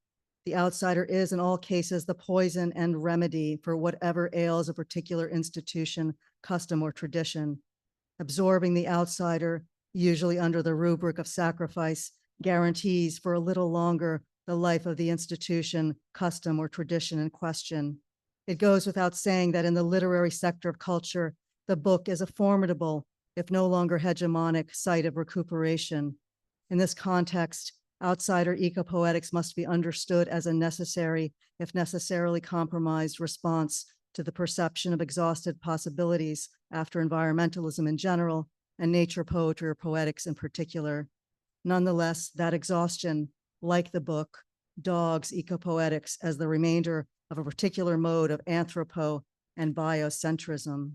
The outsider is, in all cases, the poison and remedy for whatever ails a particular institution, custom, or tradition. Absorbing the outsider, usually under the rubric of sacrifice, guarantees for a little longer the life of the institution, custom, or tradition in question. It goes without saying that in the literary sector of culture, the book is a formidable, if no longer hegemonic, site of recuperation. In this context, outsider ecopoetics must be understood as a necessary, if necessarily compromised, response to the perception of exhausted possibilities after environmentalism in general and nature poetry or poetics in particular. Nonetheless, that exhaustion, like the book, dogs ecopoetics as the remainder of a particular mode of anthropo and biocentrism.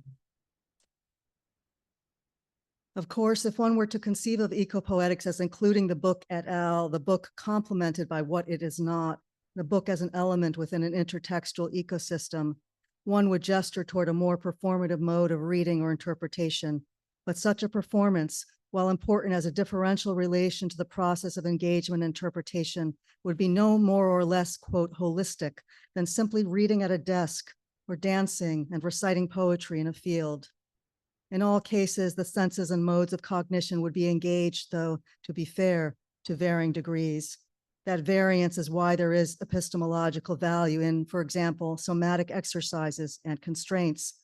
Of course, if one were to conceive of ecopoetics as including the book et al., the book complemented by what it is not, the book as an element within an intertextual ecosystem, one would gesture toward a more performative mode of reading or interpretation. But such a performance, while important as a differential relation to the process of engagement and interpretation, would be no more or less, quote, holistic than simply reading at a desk or dancing and reciting poetry in a field. In all cases, the senses and modes of cognition would be engaged, though, to be fair, to varying degrees. That variance is why there is epistemological value in, for example, somatic exercises and constraints,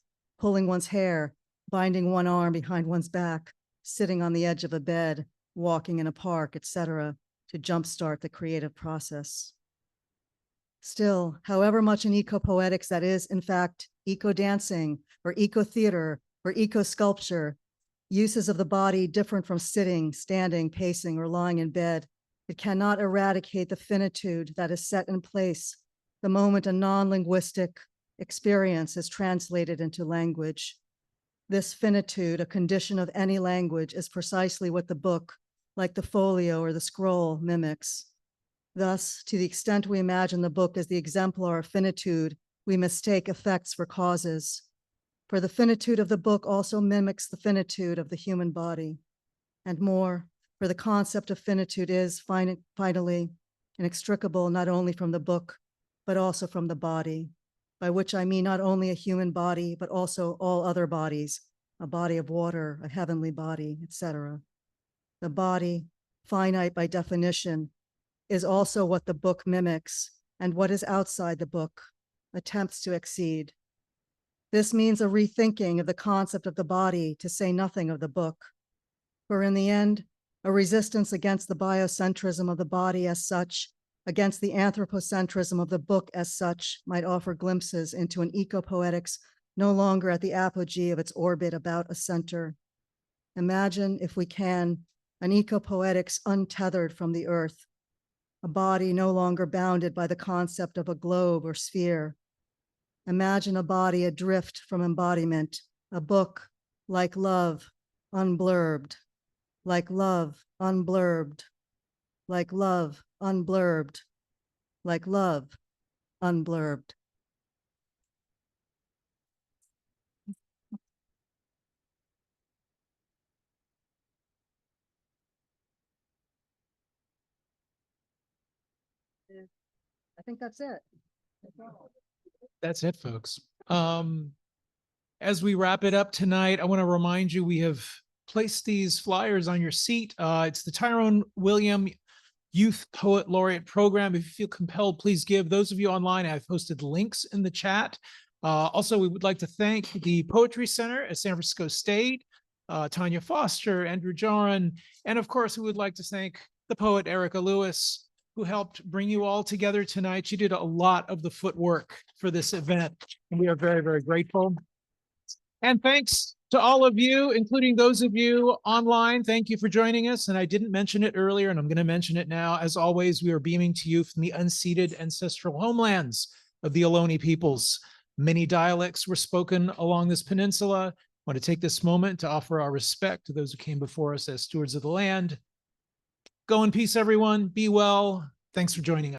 pulling one's hair, binding one arm behind one's back, sitting on the edge of a bed, walking in a park, etc., to jumpstart the creative process. Still, however much in eco-poetics that is, in fact, eco-dancing or eco-theater or eco-sculpture, uses of the body different from sitting, standing, pacing, or lying in bed, it cannot eradicate the finitude that is set in place the moment a non-linguistic experience is translated into language. This finitude, a condition of any language, is precisely what the book, like the folio or the scroll, mimics. Thus, to the extent we imagine the book as the exemplar of finitude, we mistake effects for causes. For the finitude of the book also mimics the finitude of the human body. And more, for the concept of finitude is finally inextricable not only from the book, but also from the body, by which I mean not only a human body, but also all other bodies, a body of water, a heavenly body, etc. The body, finite by definition, is also what the book mimics, and what is outside the book attempts to exceed. This means a rethinking of the concept of the body, to say nothing of the book. For in the end, a resistance against the biocentrism of the body as such, against the anthropocentrism of the book as such, might offer glimpses into an eco-poetics no longer at the apogee of its orbit about a center. Imagine, if we can, an eco-poetics untethered from the earth, a body no longer bounded by the concept of a globe or sphere. Imagine a body adrift from embodiment, a book like love, unblurbed, like love, unblurbed, like love, unblurbed, like love, unblurbed. I think that's it. That's it, folks. As we wrap it up tonight, I want to remind you, we have placed these flyers on your seat. It's the Tyrone Williams Youth Poet Laureate Program. If you feel compelled, please give. Those of you online, I've posted links in the chat. Also, we would like to thank the Poetry Center at San Francisco State, Tonya Foster, Andrew Joron, and of course, we would like to thank the poet Erica Lewis, who helped bring you all together tonight. She did a lot of the footwork for this event, and we are very, very grateful. And thanks to all of you, including those of you online. Thank you for joining us. And I didn't mention it earlier, and I'm going to mention it now. As always, we are beaming to you from the unceded ancestral homelands of the Eleni peoples. Many dialects were spoken along this peninsula. I want to take this moment to offer our respect to those who came before us as stewards of the land. Go in peace, everyone. Be well. Thanks for joining us.